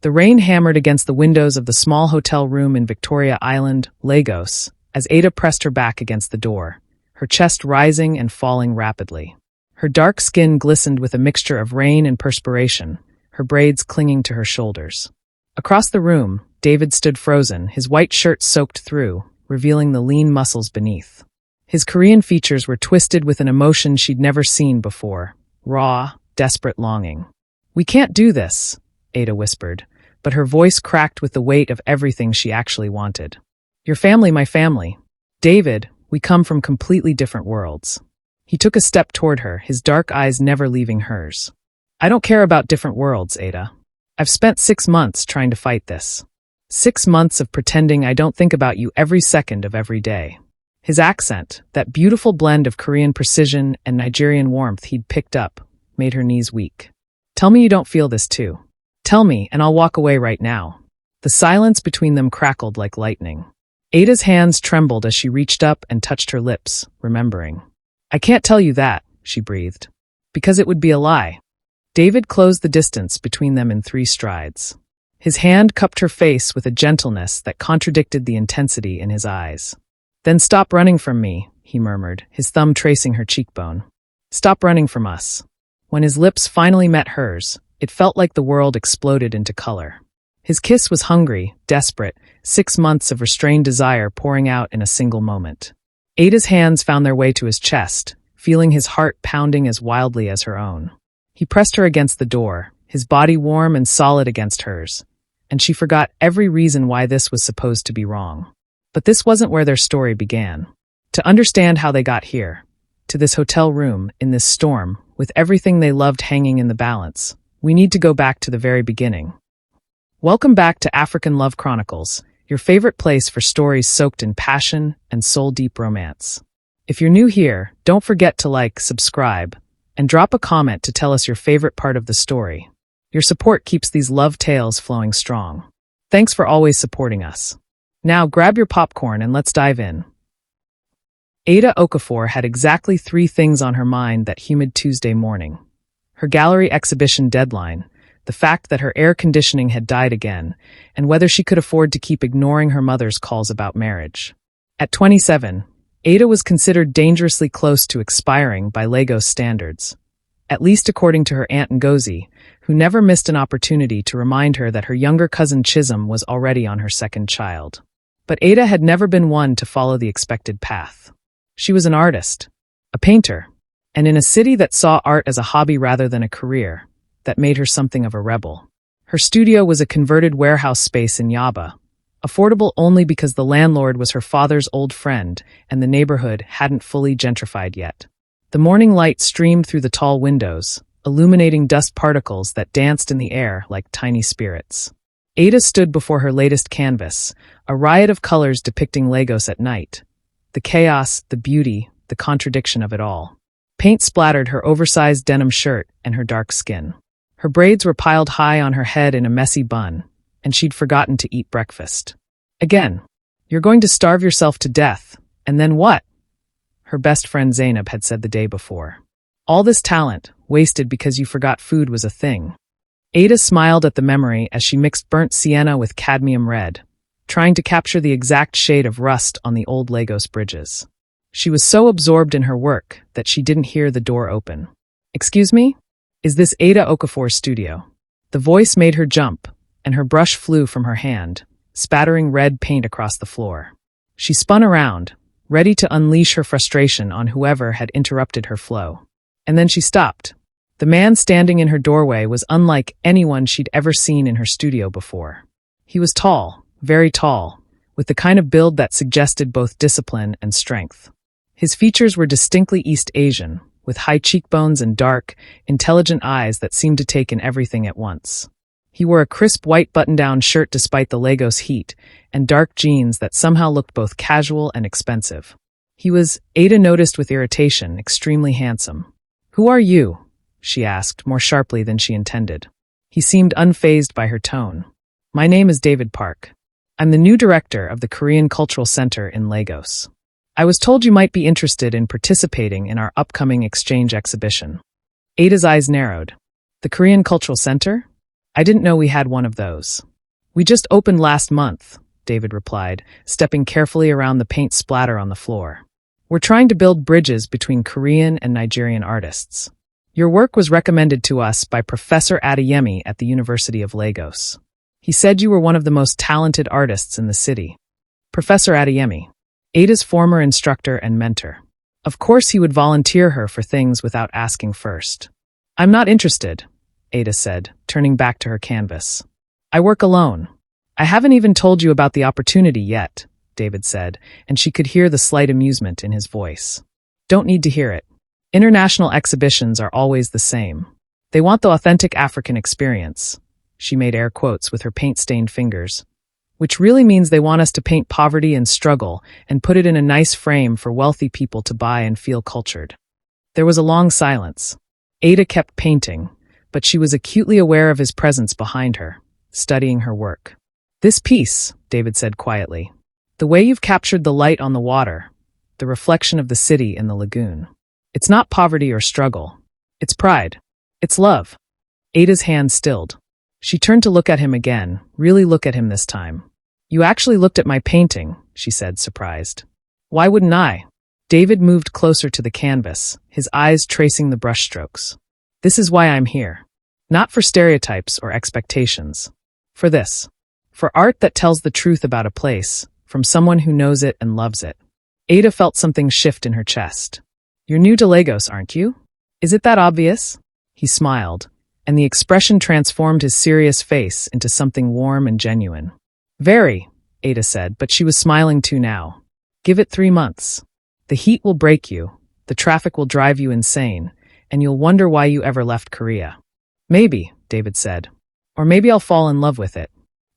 The rain hammered against the windows of the small hotel room in Victoria Island, Lagos, as Ada pressed her back against the door, her chest rising and falling rapidly. Her dark skin glistened with a mixture of rain and perspiration, her braids clinging to her shoulders. Across the room, David stood frozen, his white shirt soaked through, revealing the lean muscles beneath. His Korean features were twisted with an emotion she'd never seen before, raw, desperate longing. "We can't do this," Ada whispered, but her voice cracked with the weight of everything she actually wanted. "Your family, my family. David, we come from completely different worlds." He took a step toward her, his dark eyes never leaving hers. "I don't care about different worlds, Ada. I've spent 6 months trying to fight this. 6 months of pretending I don't think about you every second of every day." His accent, that beautiful blend of Korean precision and Nigerian warmth he'd picked up, made her knees weak. "Tell me you don't feel this too. Tell me, and I'll walk away right now." The silence between them crackled like lightning. Ada's hands trembled as she reached up and touched her lips, remembering. "I can't tell you that," she breathed. "Because it would be a lie." David closed the distance between them in 3 strides. His hand cupped her face with a gentleness that contradicted the intensity in his eyes. "Then stop running from me," he murmured, his thumb tracing her cheekbone. "Stop running from us." When his lips finally met hers, it felt like the world exploded into color. His kiss was hungry, desperate, 6 months of restrained desire pouring out in a single moment. Ada's hands found their way to his chest, feeling his heart pounding as wildly as her own. He pressed her against the door, his body warm and solid against hers, and she forgot every reason why this was supposed to be wrong. But this wasn't where their story began. To understand how they got here, to this hotel room, in this storm, with everything they loved hanging in the balance, we need to go back to the very beginning. Welcome back to African Love Chronicles, your favorite place for stories soaked in passion and soul-deep romance. If you're new here, don't forget to like, subscribe, and drop a comment to tell us your favorite part of the story. Your support keeps these love tales flowing strong. Thanks for always supporting us. Now grab your popcorn and let's dive in. Ada Okafor had exactly 3 things on her mind that humid Tuesday morning. Her gallery exhibition deadline, the fact that her air conditioning had died again, and whether she could afford to keep ignoring her mother's calls about marriage. At 27, Ada was considered dangerously close to expiring by Lagos standards, at least according to her aunt Ngozi, who never missed an opportunity to remind her that her younger cousin Chisholm was already on her 2nd child. But Ada had never been one to follow the expected path. She was an artist, a painter, and in a city that saw art as a hobby rather than a career, that made her something of a rebel. Her studio was a converted warehouse space in Yaba, affordable only because the landlord was her father's old friend and the neighborhood hadn't fully gentrified yet. The morning light streamed through the tall windows, illuminating dust particles that danced in the air like tiny spirits. Ada stood before her latest canvas, a riot of colors depicting Lagos at night. The chaos, the beauty, the contradiction of it all. Paint splattered her oversized denim shirt and her dark skin. Her braids were piled high on her head in a messy bun, and she'd forgotten to eat breakfast. Again, "You're going to starve yourself to death, and then what?" her best friend Zainab had said the day before. "All this talent, wasted because you forgot food was a thing." Ada smiled at the memory as she mixed burnt sienna with cadmium red, trying to capture the exact shade of rust on the old Lagos bridges. She was so absorbed in her work that she didn't hear the door open. "Excuse me? Is this Ada Okafor's studio?" The voice made her jump, and her brush flew from her hand, spattering red paint across the floor. She spun around, ready to unleash her frustration on whoever had interrupted her flow. And then she stopped. The man standing in her doorway was unlike anyone she'd ever seen in her studio before. He was tall, very tall, with the kind of build that suggested both discipline and strength. His features were distinctly East Asian, with high cheekbones and dark, intelligent eyes that seemed to take in everything at once. He wore a crisp white button-down shirt despite the Lagos heat, and dark jeans that somehow looked both casual and expensive. He was, Ada noticed with irritation, extremely handsome. "Who are you?" she asked, more sharply than she intended. He seemed unfazed by her tone. "My name is David Park. I'm the new director of the Korean Cultural Center in Lagos. I was told you might be interested in participating in our upcoming exchange exhibition." Ada's eyes narrowed. "The Korean Cultural Center? I didn't know we had one of those. We just opened last month, David replied, stepping carefully around the paint splatter on the floor. We're trying to build bridges between Korean and Nigerian artists. Your work was recommended to us by Professor Adeyemi at the University of Lagos. He said you were one of the most talented artists in the city. Professor Adeyemi, Ada's former instructor and mentor. Of course he would volunteer her for things without asking first. I'm not interested, Ada said, turning back to her canvas. I work alone. I haven't even told you about the opportunity yet, David said, and she could hear the slight amusement in his voice. Don't need to hear it. International exhibitions are always the same. They want the authentic African experience. She made air quotes with her paint-stained fingers. Which really means they want us to paint poverty and struggle and put it in a nice frame for wealthy people to buy and feel cultured. There was a long silence. Ada kept painting, but she was acutely aware of his presence behind her, studying her work. This piece, David said quietly. The way you've captured the light on the water, the reflection of the city in the lagoon. It's not poverty or struggle. It's pride. It's love. Ada's hand stilled. She turned to look at him again, really look at him this time. You actually looked at my painting, she said, surprised. Why wouldn't I? David moved closer to the canvas, his eyes tracing the brushstrokes. This is why I'm here. Not for stereotypes or expectations. For this. For art that tells the truth about a place, from someone who knows it and loves it. Ada felt something shift in her chest. You're new to Lagos, aren't you? Is it that obvious? He smiled, and the expression transformed his serious face into something warm and genuine. Very, Ada said, but she was smiling too now. Give it 3 months. The heat will break you, the traffic will drive you insane, and you'll wonder why you ever left Korea. Maybe, David said. Or maybe I'll fall in love with it.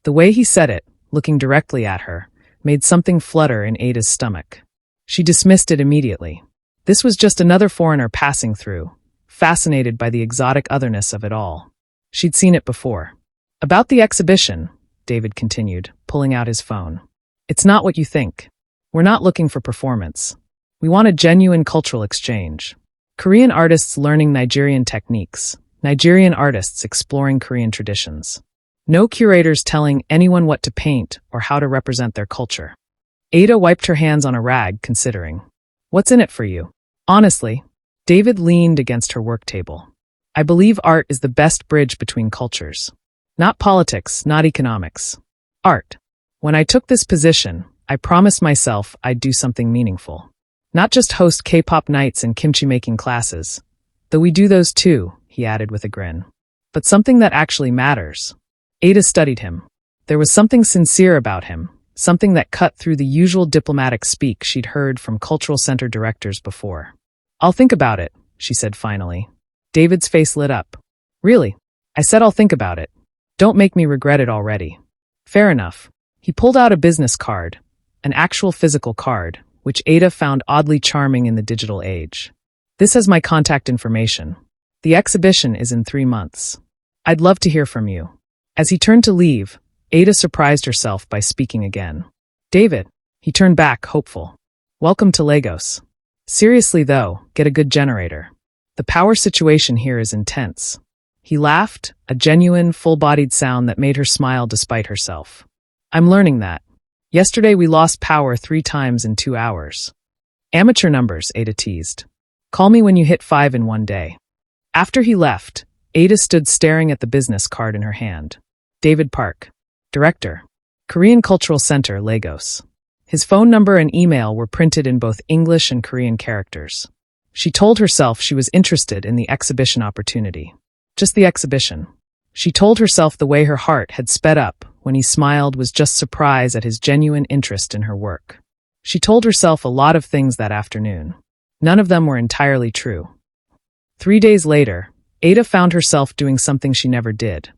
The way he said it, looking directly at her, made something flutter in Ada's stomach. She dismissed it immediately. This was just another foreigner passing through, fascinated by the exotic otherness of it all. She'd seen it before. About the exhibition, David continued, pulling out his phone. It's not what you think. We're not looking for performance. We want a genuine cultural exchange. Korean artists learning Nigerian techniques, Nigerian artists exploring Korean traditions. No curators telling anyone what to paint or how to represent their culture. Ada wiped her hands on a rag, considering. What's in it for you? Honestly, David leaned against her work table. I believe art is the best bridge between cultures. Not politics, not economics. Art. When I took this position, I promised myself I'd do something meaningful. Not just host K-pop nights and kimchi-making classes. Though we do those too, he added with a grin. But something that actually matters. Ada studied him. There was something sincere about him, something that cut through the usual diplomatic speak she'd heard from cultural center directors before. I'll think about it, she said finally. David's face lit up. Really? I said I'll think about it. Don't make me regret it already. Fair enough. He pulled out a business card, an actual physical card, which Ada found oddly charming in the digital age. This has my contact information. The exhibition is in 3 months. I'd love to hear from you. As he turned to leave, Ada surprised herself by speaking again. David, he turned back, hopeful. Welcome to Lagos. Seriously though, get a good generator. The power situation here is intense. He laughed, a genuine, full-bodied sound that made her smile despite herself. I'm learning that. Yesterday we lost power 3 times in 2 hours. Amateur numbers, Ada teased. Call me when you hit 5 in 1 day. After he left, Ada stood staring at the business card in her hand. David Park, Director, Korean Cultural Center, Lagos. His phone number and email were printed in both English and Korean characters. She told herself she was interested in the exhibition opportunity. Just the exhibition. She told herself the way her heart had sped up when he smiled was just surprise at his genuine interest in her work. She told herself a lot of things that afternoon. None of them were entirely true. 3 days later, Ada found herself doing something she never did.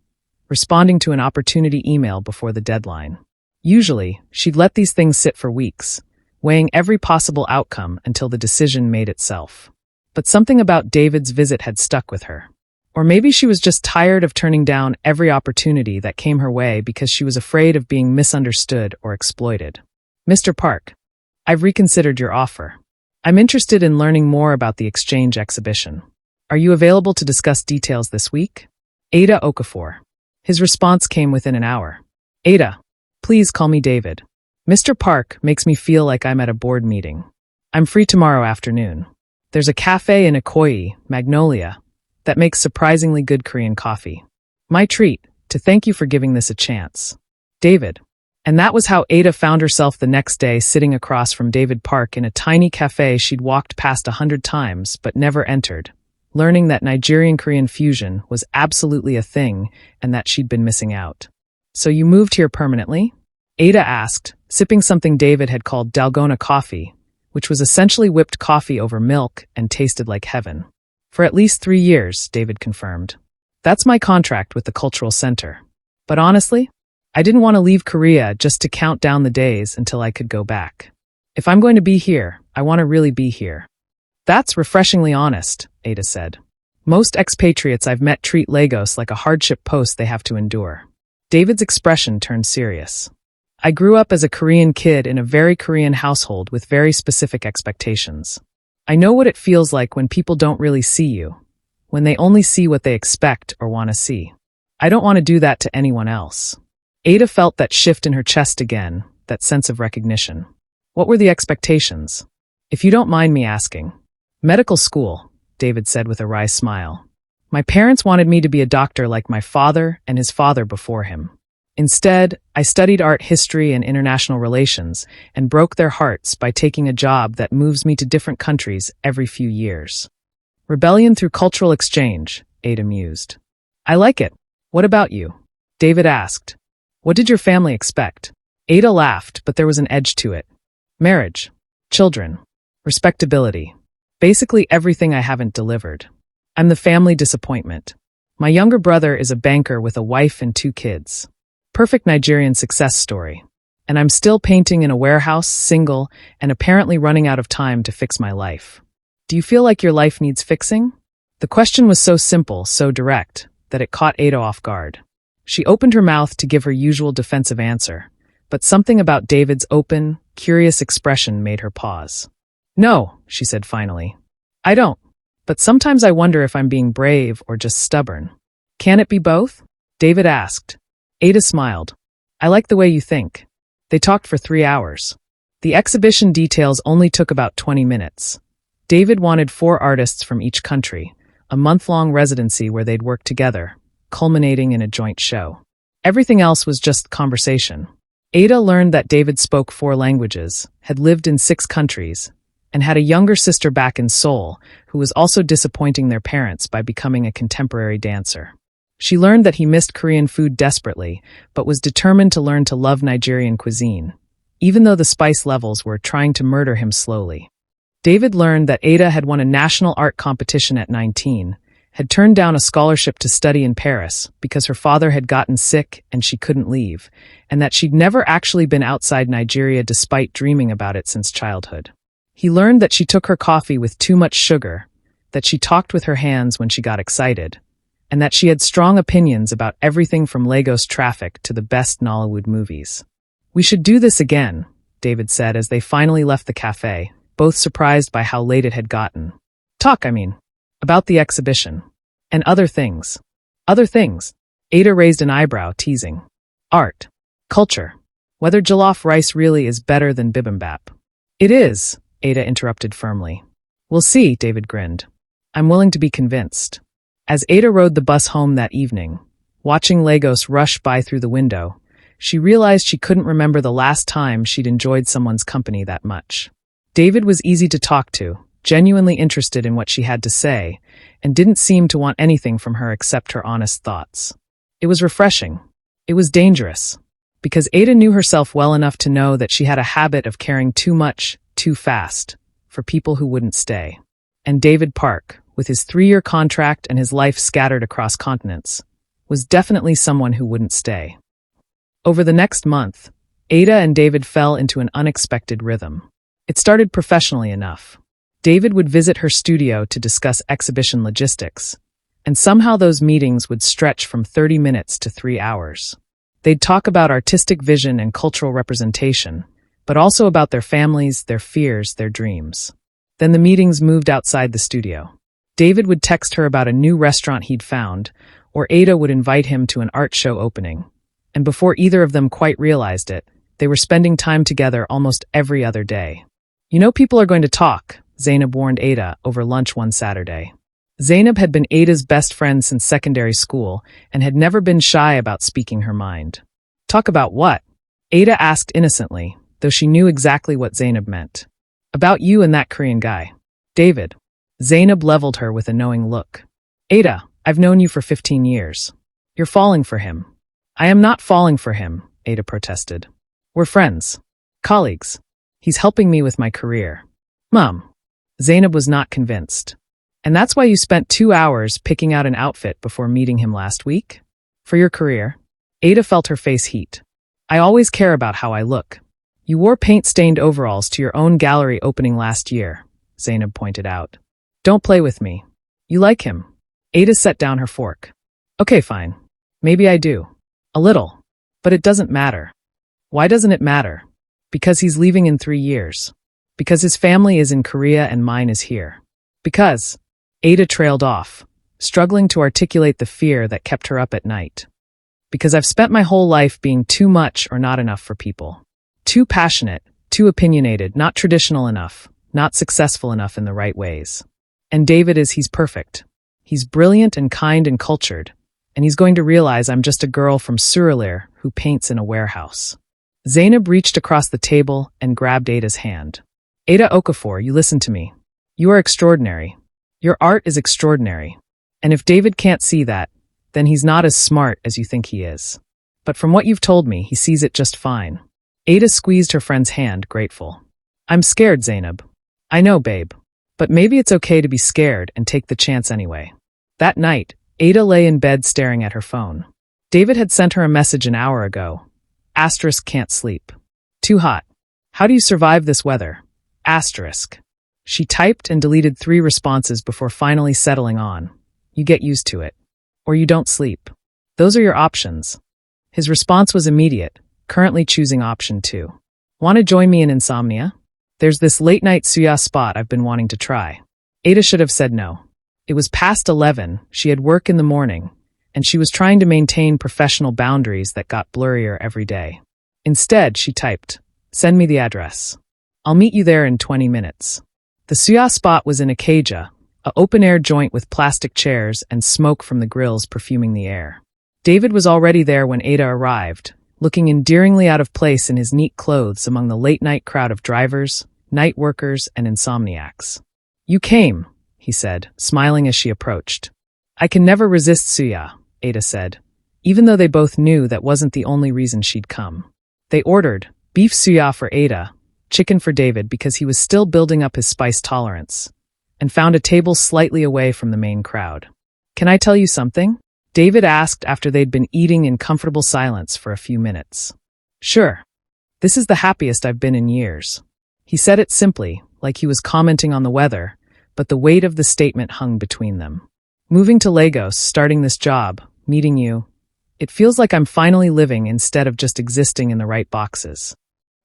Responding to an opportunity email before the deadline. Usually, she'd let these things sit for weeks, weighing every possible outcome until the decision made itself. But something about David's visit had stuck with her. Or maybe she was just tired of turning down every opportunity that came her way because she was afraid of being misunderstood or exploited. Mr. Park, I've reconsidered your offer. I'm interested in learning more about the exchange exhibition. Are you available to discuss details this week? Ada Okafor. His response came within an hour. Ada, please call me David. Mr. Park makes me feel like I'm at a board meeting. I'm free tomorrow afternoon. There's a cafe in Ikoyi, Magnolia, that makes surprisingly good Korean coffee. My treat, to thank you for giving this a chance. David. And that was how Ada found herself the next day sitting across from David Park in a tiny cafe she'd walked past 100 times but never entered, learning that Nigerian-Korean fusion was absolutely a thing and that she'd been missing out. So you moved here permanently? Ada asked, sipping something David had called dalgona coffee, which was essentially whipped coffee over milk and tasted like heaven. For at least 3 years, David confirmed. That's my contract with the cultural center. But honestly, I didn't want to leave Korea just to count down the days until I could go back. If I'm going to be here, I want to really be here. That's refreshingly honest, Ada said. Most expatriates I've met treat Lagos like a hardship post they have to endure. David's expression turned serious. I grew up as a Korean kid in a very Korean household with very specific expectations. I know what it feels like when people don't really see you, when they only see what they expect or want to see. I don't want to do that to anyone else. Ada felt that shift in her chest again, that sense of recognition. What were the expectations? If you don't mind me asking. Medical school, David said with a wry smile. My parents wanted me to be a doctor like my father and his father before him. Instead, I studied art history and international relations and broke their hearts by taking a job that moves me to different countries every few years. Rebellion through cultural exchange, Ada mused. I like it. What about you? David asked. What did your family expect? Ada laughed, but there was an edge to it. Marriage, children, respectability. Basically everything I haven't delivered. I'm the family disappointment. My younger brother is a banker with a wife and 2 kids. Perfect Nigerian success story. And I'm still painting in a warehouse, single, and apparently running out of time to fix my life. Do you feel like your life needs fixing? The question was so simple, so direct, that it caught Ada off guard. She opened her mouth to give her usual defensive answer, but something about David's open, curious expression made her pause. No, she said finally. I don't. But sometimes I wonder if I'm being brave or just stubborn. Can it be both? David asked. Ada smiled. I like the way you think. They talked for 3 hours. The exhibition details only took about 20 minutes. David wanted 4 artists from each country, a month-long residency where they'd work together, culminating in a joint show. Everything else was just conversation. Ada learned that David spoke 4 languages, had lived in 6 countries, and had a younger sister back in Seoul who was also disappointing their parents by becoming a contemporary dancer. She learned that he missed Korean food desperately, but was determined to learn to love Nigerian cuisine, even though the spice levels were trying to murder him slowly. David learned that Ada had won a national art competition at 19, had turned down a scholarship to study in Paris because her father had gotten sick and she couldn't leave, and that she'd never actually been outside Nigeria despite dreaming about it since childhood. He learned that she took her coffee with too much sugar, that she talked with her hands when she got excited, and that she had strong opinions about everything from Lagos traffic to the best Nollywood movies. We should do this again, David said as they finally left the cafe, both surprised by how late it had gotten. Talk, about the exhibition. And other things. Other things. Ada raised an eyebrow, teasing. Art. Culture. Whether jollof rice really is better than bibimbap. It is, Ada interrupted firmly. We'll see, David grinned. I'm willing to be convinced. As Ada rode the bus home that evening, watching Lagos rush by through the window, she realized she couldn't remember the last time she'd enjoyed someone's company that much. David was easy to talk to, genuinely interested in what she had to say, and didn't seem to want anything from her except her honest thoughts. It was refreshing. It was dangerous. Because Ada knew herself well enough to know that she had a habit of caring too much, too fast, for people who wouldn't stay. And David Park, with his 3-year contract and his life scattered across continents, was definitely someone who wouldn't stay. Over the next month, Ada and David fell into an unexpected rhythm. It started professionally enough. David would visit her studio to discuss exhibition logistics, and somehow those meetings would stretch from 30 minutes to 3 hours. They'd talk about artistic vision and cultural representation, but also about their families, their fears, their dreams. Then the meetings moved outside the studio. David would text her about a new restaurant he'd found, or Ada would invite him to an art show opening. And before either of them quite realized it, they were spending time together almost every other day. You know people are going to talk, Zainab warned Ada over lunch one Saturday. Zainab had been Ada's best friend since secondary school and had never been shy about speaking her mind. Talk about what? Ada asked innocently, though she knew exactly what Zainab meant. About you and that Korean guy. David. Zainab leveled her with a knowing look. Ada, I've known you for 15 years. You're falling for him. I am not falling for him, Ada protested. We're friends. Colleagues. He's helping me with my career. Mom. Zainab was not convinced. And that's why you spent 2 hours picking out an outfit before meeting him last week? For your career? Ada felt her face heat. I always care about how I look. You wore paint-stained overalls to your own gallery opening last year, Zainab pointed out. Don't play with me. You like him. Ada set down her fork. Okay, fine. Maybe I do. A little. But it doesn't matter. Why doesn't it matter? Because he's leaving in 3 years. Because his family is in Korea and mine is here. Because... Ada trailed off, struggling to articulate the fear that kept her up at night. Because I've spent my whole life being too much or not enough for people. Too passionate, too opinionated, not traditional enough, not successful enough in the right ways. And David he's perfect. He's brilliant and kind and cultured, and he's going to realize I'm just a girl from Suralere who paints in a warehouse. Zainab reached across the table and grabbed Ada's hand. Ada Okafor, you listen to me. You are extraordinary. Your art is extraordinary. And if David can't see that, then he's not as smart as you think he is. But from what you've told me, he sees it just fine. Ada squeezed her friend's hand, grateful. I'm scared, Zainab. I know, babe. But maybe it's okay to be scared and take the chance anyway. That night, Ada lay in bed staring at her phone. David had sent her a message an hour ago. Asterisk can't sleep. Too hot. How do you survive this weather? Asterisk. She typed and deleted 3 responses before finally settling on. You get used to it. Or you don't sleep. Those are your options. His response was immediate, currently choosing option 2. Want to join me in insomnia? There's this late-night suya spot I've been wanting to try. Ada should have said no. It was past 11, she had work in the morning, and she was trying to maintain professional boundaries that got blurrier every day. Instead, she typed, send me the address. I'll meet you there in 20 minutes. The suya spot was in Acacia, an open-air joint with plastic chairs and smoke from the grills perfuming the air. David was already there when Ada arrived, looking endearingly out of place in his neat clothes among the late-night crowd of drivers, night workers, and insomniacs. You came, he said, smiling as she approached. I can never resist suya, Ada said, even though they both knew that wasn't the only reason she'd come. They ordered beef suya for Ada, chicken for David because he was still building up his spice tolerance, and found a table slightly away from the main crowd. Can I tell you something? David asked after they'd been eating in comfortable silence for a few minutes. Sure. This is the happiest I've been in years. He said it simply, like he was commenting on the weather, but the weight of the statement hung between them. Moving to Lagos, starting this job, meeting you, it feels like I'm finally living instead of just existing in the right boxes.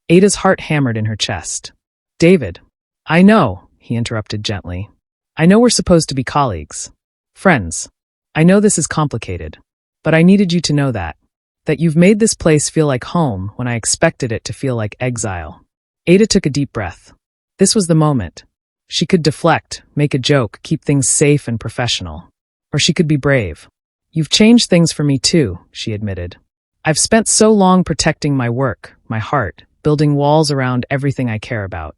Ada's heart hammered in her chest. David. I know, he interrupted gently. I know we're supposed to be colleagues. Friends. I know this is complicated. But I needed you to know that. That you've made this place feel like home when I expected it to feel like exile. Ada took a deep breath. This was the moment. She could deflect, make a joke, keep things safe and professional. Or she could be brave. You've changed things for me too, she admitted. I've spent so long protecting my work, my heart, building walls around everything I care about.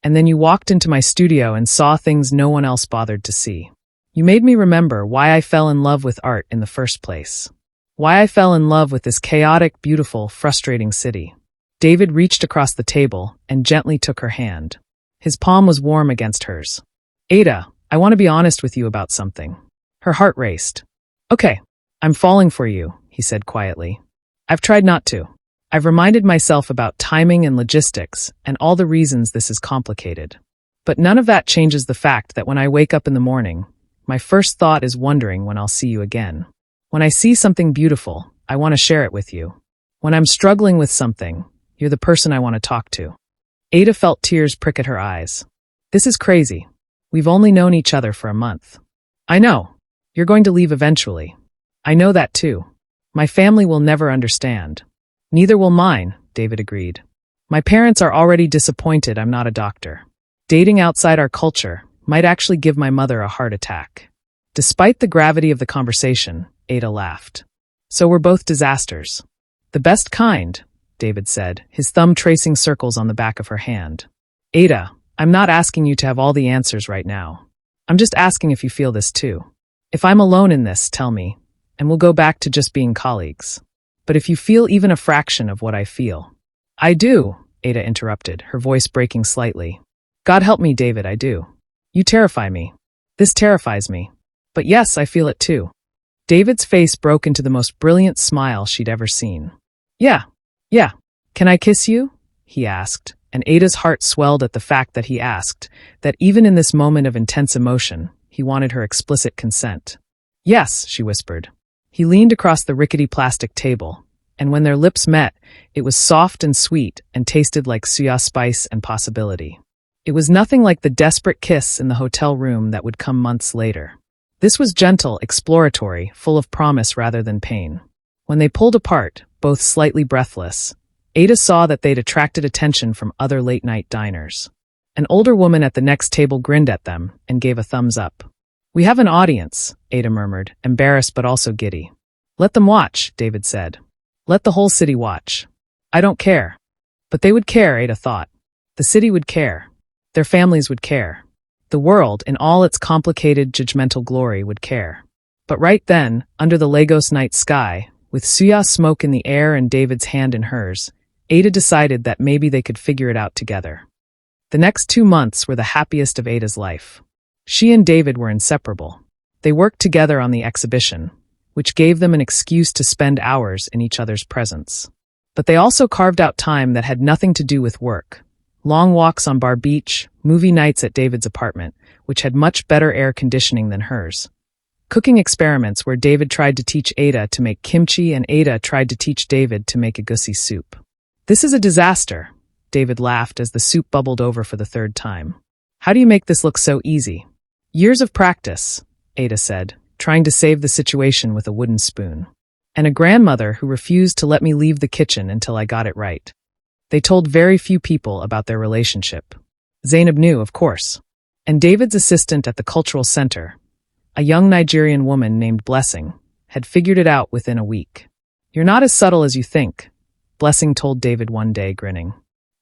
And then you walked into my studio and saw things no one else bothered to see. You made me remember why I fell in love with art in the first place. Why I fell in love with this chaotic, beautiful, frustrating city. David reached across the table and gently took her hand. His palm was warm against hers. Ada, I want to be honest with you about something. Her heart raced. Okay, I'm falling for you, he said quietly. I've tried not to. I've reminded myself about timing and logistics and all the reasons this is complicated. But none of that changes the fact that when I wake up in the morning, my first thought is wondering when I'll see you again. When I see something beautiful, I want to share it with you. When I'm struggling with something, you're the person I want to talk to. Ada felt tears prick at her eyes. This is crazy. We've only known each other for a month. I know. You're going to leave eventually. I know that too. My family will never understand. Neither will mine, David agreed. My parents are already disappointed I'm not a doctor. Dating outside our culture might actually give my mother a heart attack. Despite the gravity of the conversation, Ada laughed. So we're both disasters. The best kind, David said, his thumb tracing circles on the back of her hand. Ada, I'm not asking you to have all the answers right now. I'm just asking if you feel this too. If I'm alone in this, tell me, and we'll go back to just being colleagues. But if you feel even a fraction of what I feel. I do, Ada interrupted, her voice breaking slightly. God help me, David, I do. You terrify me. This terrifies me. But yes, I feel it too. David's face broke into the most brilliant smile she'd ever seen. Yeah. Can I kiss you? He asked, and Ada's heart swelled at the fact that he asked, that even in this moment of intense emotion, he wanted her explicit consent. Yes, she whispered. He leaned across the rickety plastic table, and when their lips met, it was soft and sweet and tasted like suya spice and possibility. It was nothing like the desperate kiss in the hotel room that would come months later. This was gentle, exploratory, full of promise rather than pain. When they pulled apart, both slightly breathless, Ada saw that they'd attracted attention from other late-night diners. An older woman at the next table grinned at them and gave a thumbs up. We have an audience, Ada murmured, embarrassed but also giddy. Let them watch, David said. Let the whole city watch. I don't care. But they would care, Ada thought. The city would care. Their families would care. The world, in all its complicated, judgmental glory, would care. But right then, under the Lagos night sky, with suya smoke in the air and David's hand in hers, Ada decided that maybe they could figure it out together. The next 2 months were the happiest of Ada's life. She and David were inseparable. They worked together on the exhibition, which gave them an excuse to spend hours in each other's presence. But they also carved out time that had nothing to do with work. Long walks on Bar Beach, movie nights at David's apartment, which had much better air conditioning than hers. Cooking experiments where David tried to teach Ada to make kimchi and Ada tried to teach David to make egusi soup. This is a disaster, David laughed as the soup bubbled over for the 3rd time. How do you make this look so easy? Years of practice, Ada said, trying to save the situation with a wooden spoon. And a grandmother who refused to let me leave the kitchen until I got it right. They told very few people about their relationship. Zainab knew, of course. And David's assistant at the cultural center, a young Nigerian woman named Blessing, had figured it out within a week. You're not as subtle as you think, Blessing told David one day, grinning.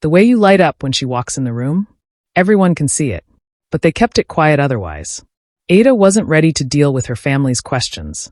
The way you light up when she walks in the room? Everyone can see it. But they kept it quiet otherwise. Ada wasn't ready to deal with her family's questions,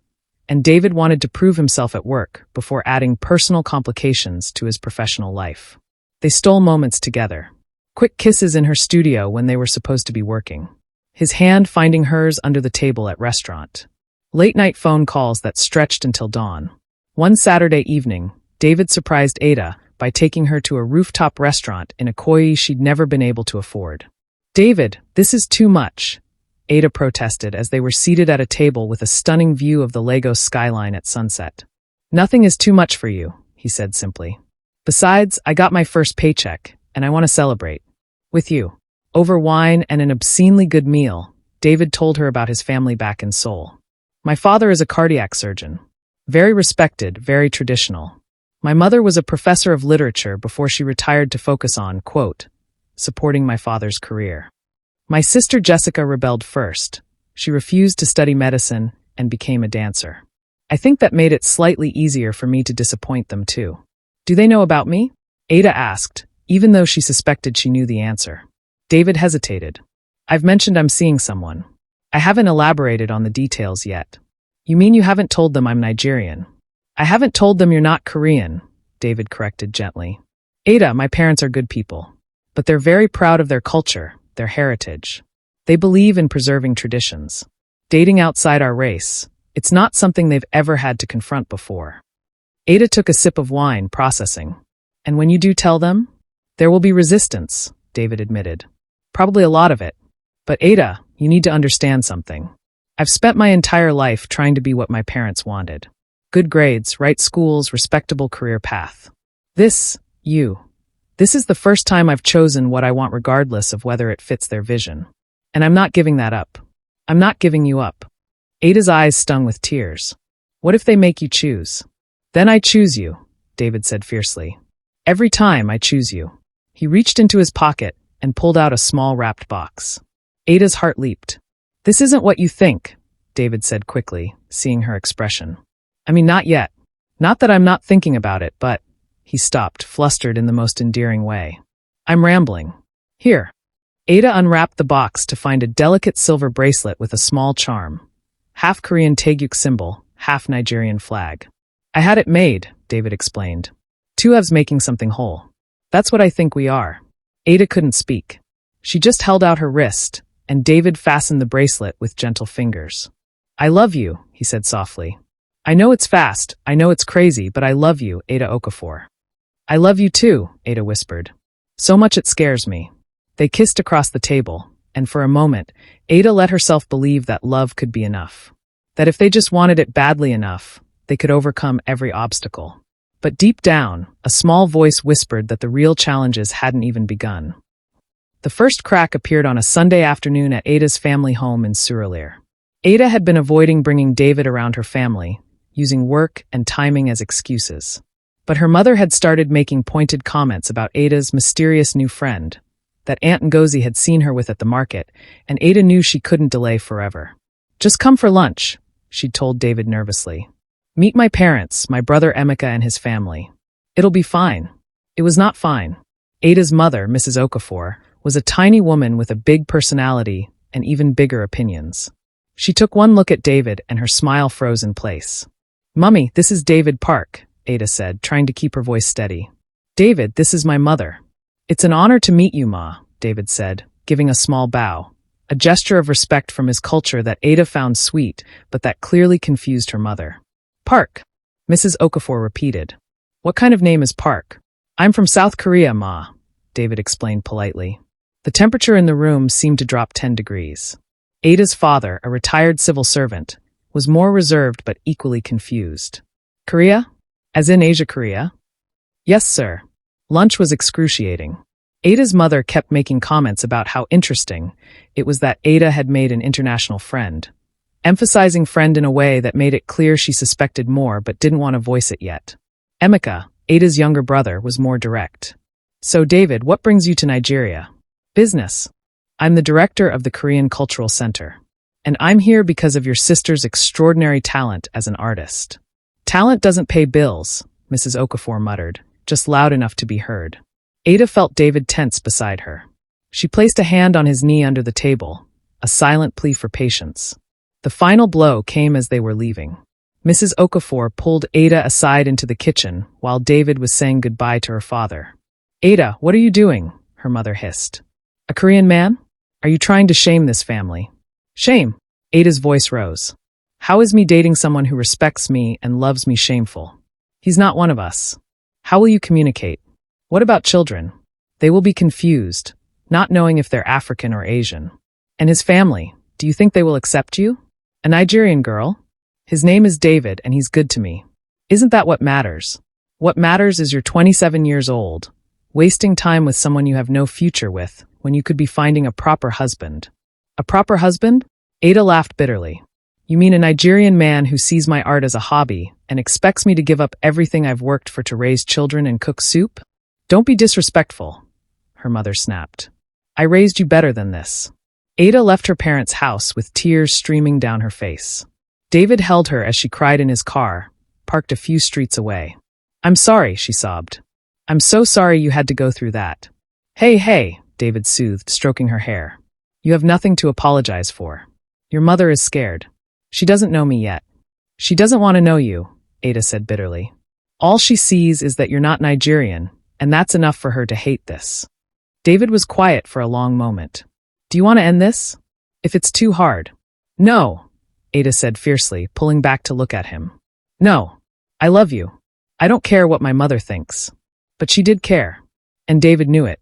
and David wanted to prove himself at work before adding personal complications to his professional life. They stole moments together. Quick kisses in her studio when they were supposed to be working. His hand finding hers under the table at restaurant. Late-night phone calls that stretched until dawn. One Saturday evening, David surprised Ada by taking her to a rooftop restaurant in a koi she'd never been able to afford. David, this is too much, Ada protested as they were seated at a table with a stunning view of the Lagos skyline at sunset. Nothing is too much for you, he said simply. Besides, I got my first paycheck, and I want to celebrate. With you. Over wine and an obscenely good meal, David told her about his family back in Seoul. My father is a cardiac surgeon. Very respected, very traditional. My mother was a professor of literature before she retired to focus on, quote, supporting my father's career. My sister Jessica rebelled first. She refused to study medicine and became a dancer. I think that made it slightly easier for me to disappoint them too. Do they know about me? Ada asked, even though she suspected she knew the answer. David hesitated. I've mentioned I'm seeing someone. I haven't elaborated on the details yet. You mean you haven't told them I'm Nigerian? I haven't told them you're not Korean, David corrected gently. Ada, my parents are good people. But they're very proud of their culture, their heritage. They believe in preserving traditions. Dating outside our race, it's not something they've ever had to confront before. Ada took a sip of wine, processing. And when you do tell them? There will be resistance, David admitted. Probably a lot of it. But Ada, you need to understand something. I've spent my entire life trying to be what my parents wanted. Good grades, right schools, respectable career path. This is the first time I've chosen what I want regardless of whether it fits their vision. And I'm not giving that up. I'm not giving you up. Ada's eyes stung with tears. What if they make you choose? Then I choose you, David said fiercely. Every time I choose you. He reached into his pocket and pulled out a small wrapped box. Ada's heart leaped. This isn't what you think, David said quickly, seeing her expression. I mean, not yet. Not that I'm not thinking about it, but… He stopped, flustered in the most endearing way. I'm rambling. Here. Ada unwrapped the box to find a delicate silver bracelet with a small charm. Half Korean Taegyuk symbol, half Nigerian flag. I had it made, David explained. Two halves making something whole. That's what I think we are. Ada couldn't speak. She just held out her wrist, and David fastened the bracelet with gentle fingers. I love you, he said softly. I know it's fast, I know it's crazy, but I love you, Ada Okafor. I love you too, Ada whispered. So much it scares me. They kissed across the table, and for a moment, Ada let herself believe that love could be enough. That if they just wanted it badly enough, they could overcome every obstacle. But deep down, a small voice whispered that the real challenges hadn't even begun. The first crack appeared on a Sunday afternoon at Ada's family home in Surulere. Ada had been avoiding bringing David around her family, using work and timing as excuses. But her mother had started making pointed comments about Ada's mysterious new friend, that Aunt Ngozi had seen her with at the market, and Ada knew she couldn't delay forever. Just come for lunch, she'd told David nervously. Meet my parents, my brother Emeka and his family. It'll be fine. It was not fine. Ada's mother, Mrs. Okafor, was a tiny woman with a big personality and even bigger opinions. She took one look at David and her smile froze in place. Mummy, this is David Park, Ada said, trying to keep her voice steady. David, this is my mother. It's an honor to meet you, Ma, David said, giving a small bow, a gesture of respect from his culture that Ada found sweet, but that clearly confused her mother. Park, Mrs. Okafor repeated. What kind of name is Park? I'm from South Korea, Ma, David explained politely. The temperature in the room seemed to drop 10 degrees. Ada's father, a retired civil servant, was more reserved but equally confused. Korea? As in Asia, Korea? Yes, sir. Lunch was excruciating. Ada's mother kept making comments about how interesting it was that Ada had made an international friend, emphasizing friend in a way that made it clear she suspected more but didn't want to voice it yet. Emeka, Ada's younger brother, was more direct. So David, what brings you to Nigeria? Business. I'm the director of the Korean Cultural Center. And I'm here because of your sister's extraordinary talent as an artist. Talent doesn't pay bills, Mrs. Okafor muttered, just loud enough to be heard. Ada felt David tense beside her. She placed a hand on his knee under the table, a silent plea for patience. The final blow came as they were leaving. Mrs. Okafor pulled Ada aside into the kitchen while David was saying goodbye to her father. Ada, what are you doing? Her mother hissed. A Korean man? Are you trying to shame this family? Shame? Ada's voice rose. How is me dating someone who respects me and loves me shameful? He's not one of us. How will you communicate? What about children? They will be confused, not knowing if they're African or Asian. And his family, do you think they will accept you? A Nigerian girl? His name is David and he's good to me. Isn't that what matters? What matters is you're 27 years old, wasting time with someone you have no future with when you could be finding a proper husband. A proper husband? Ada laughed bitterly. You mean a Nigerian man who sees my art as a hobby and expects me to give up everything I've worked for to raise children and cook soup? Don't be disrespectful, her mother snapped. I raised you better than this. Ada left her parents' house with tears streaming down her face. David held her as she cried in his car, parked a few streets away. I'm sorry, she sobbed. I'm so sorry you had to go through that. Hey, David soothed, stroking her hair. You have nothing to apologize for. Your mother is scared. She doesn't know me yet. She doesn't want to know you, Ada said bitterly. All she sees is that you're not Nigerian, and that's enough for her to hate this. David was quiet for a long moment. Do you want to end this? If it's too hard. No, Ada said fiercely, pulling back to look at him. No, I love you. I don't care what my mother thinks. But she did care. And David knew it.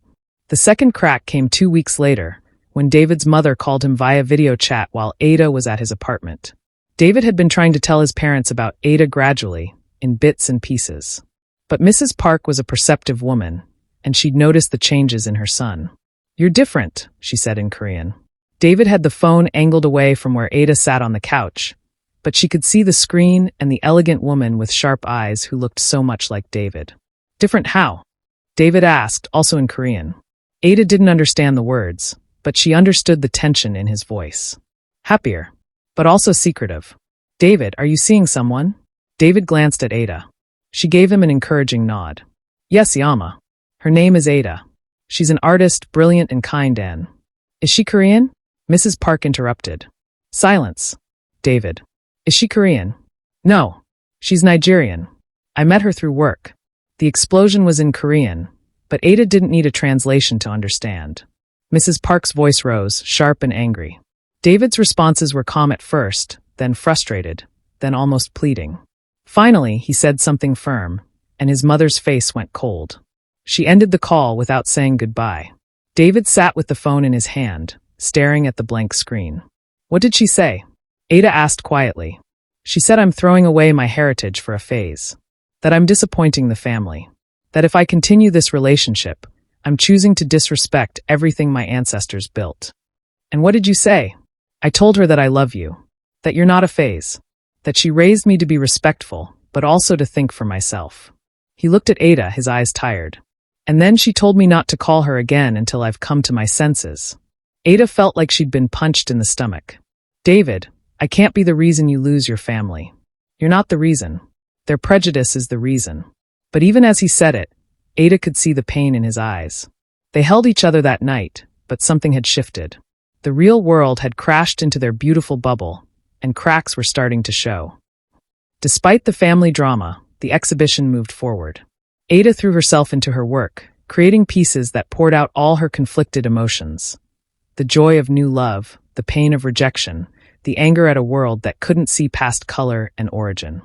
The second crack came 2 weeks later, when David's mother called him via video chat while Ada was at his apartment. David had been trying to tell his parents about Ada gradually, in bits and pieces. But Mrs. Park was a perceptive woman, and she'd noticed the changes in her son. You're different, she said in Korean. David had the phone angled away from where Ada sat on the couch, but she could see the screen and the elegant woman with sharp eyes who looked so much like David. Different how? David asked, also in Korean. Ada didn't understand the words, but she understood the tension in his voice. Happier, but also secretive. David, are you seeing someone? David glanced at Ada. She gave him an encouraging nod. Yes, Yama. Her name is Ada. She's an artist, brilliant and kind, and... Is she Korean? Mrs. Park interrupted. Silence. David. Is she Korean? No. She's Nigerian. I met her through work. The explosion was in Korean, but Ada didn't need a translation to understand. Mrs. Park's voice rose, sharp and angry. David's responses were calm at first, then frustrated, then almost pleading. Finally, he said something firm, and his mother's face went cold. She ended the call without saying goodbye. David sat with the phone in his hand, staring at the blank screen. What did she say? Ada asked quietly. She said I'm throwing away my heritage for a phase. That I'm disappointing the family. That if I continue this relationship, I'm choosing to disrespect everything my ancestors built. And what did you say? I told her that I love you. That you're not a phase. That she raised me to be respectful, but also to think for myself. He looked at Ada, his eyes tired. And then she told me not to call her again until I've come to my senses. Ada felt like she'd been punched in the stomach. David, I can't be the reason you lose your family. You're not the reason. Their prejudice is the reason. But even as he said it, Ada could see the pain in his eyes. They held each other that night, but something had shifted. The real world had crashed into their beautiful bubble, and cracks were starting to show. Despite the family drama, the exhibition moved forward. Ada threw herself into her work, creating pieces that poured out all her conflicted emotions. The joy of new love, the pain of rejection, the anger at a world that couldn't see past color and origin.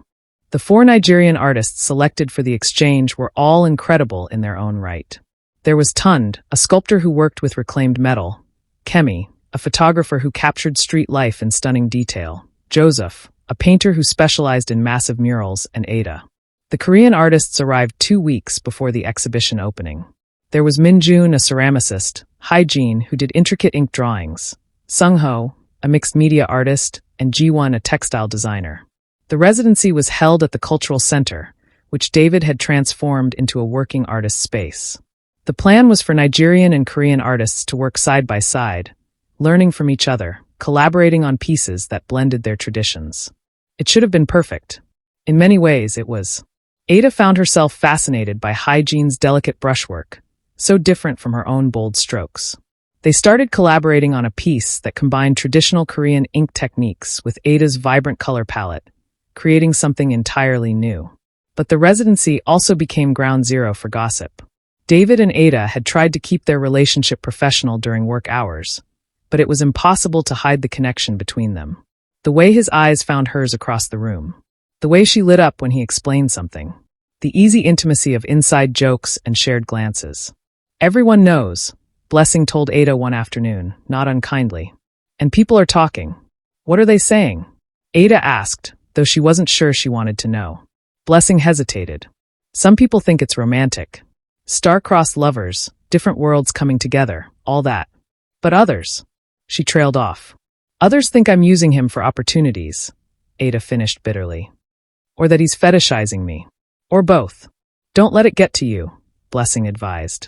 The 4 Nigerian artists selected for the exchange were all incredible in their own right. There was Tund, a sculptor who worked with reclaimed metal, Kemi, a photographer who captured street life in stunning detail, Joseph, a painter who specialized in massive murals, and Ada. The Korean artists arrived 2 weeks before the exhibition opening. There was Min-jun, a ceramicist, Hyejin, who did intricate ink drawings, Sung-ho, a mixed media artist, and Ji-won, a textile designer. The residency was held at the Cultural Center, which David had transformed into a working artist space. The plan was for Nigerian and Korean artists to work side by side, learning from each other, collaborating on pieces that blended their traditions. It should have been perfect. In many ways, it was. Ada found herself fascinated by Hyejin's delicate brushwork, so different from her own bold strokes. They started collaborating on a piece that combined traditional Korean ink techniques with Ada's vibrant color palette, creating something entirely new. But the residency also became ground zero for gossip. David and Ada had tried to keep their relationship professional during work hours, but it was impossible to hide the connection between them. The way his eyes found hers across the room. The way she lit up when he explained something. The easy intimacy of inside jokes and shared glances. Everyone knows, Blessing told Ada one afternoon, not unkindly. And people are talking. What are they saying? Ada asked, though she wasn't sure she wanted to know. Blessing hesitated. Some people think it's romantic. Star-crossed lovers, different worlds coming together, all that. But others. She trailed off. Others think I'm using him for opportunities, Ada finished bitterly. Or that he's fetishizing me. Or both. Don't let it get to you, Blessing advised.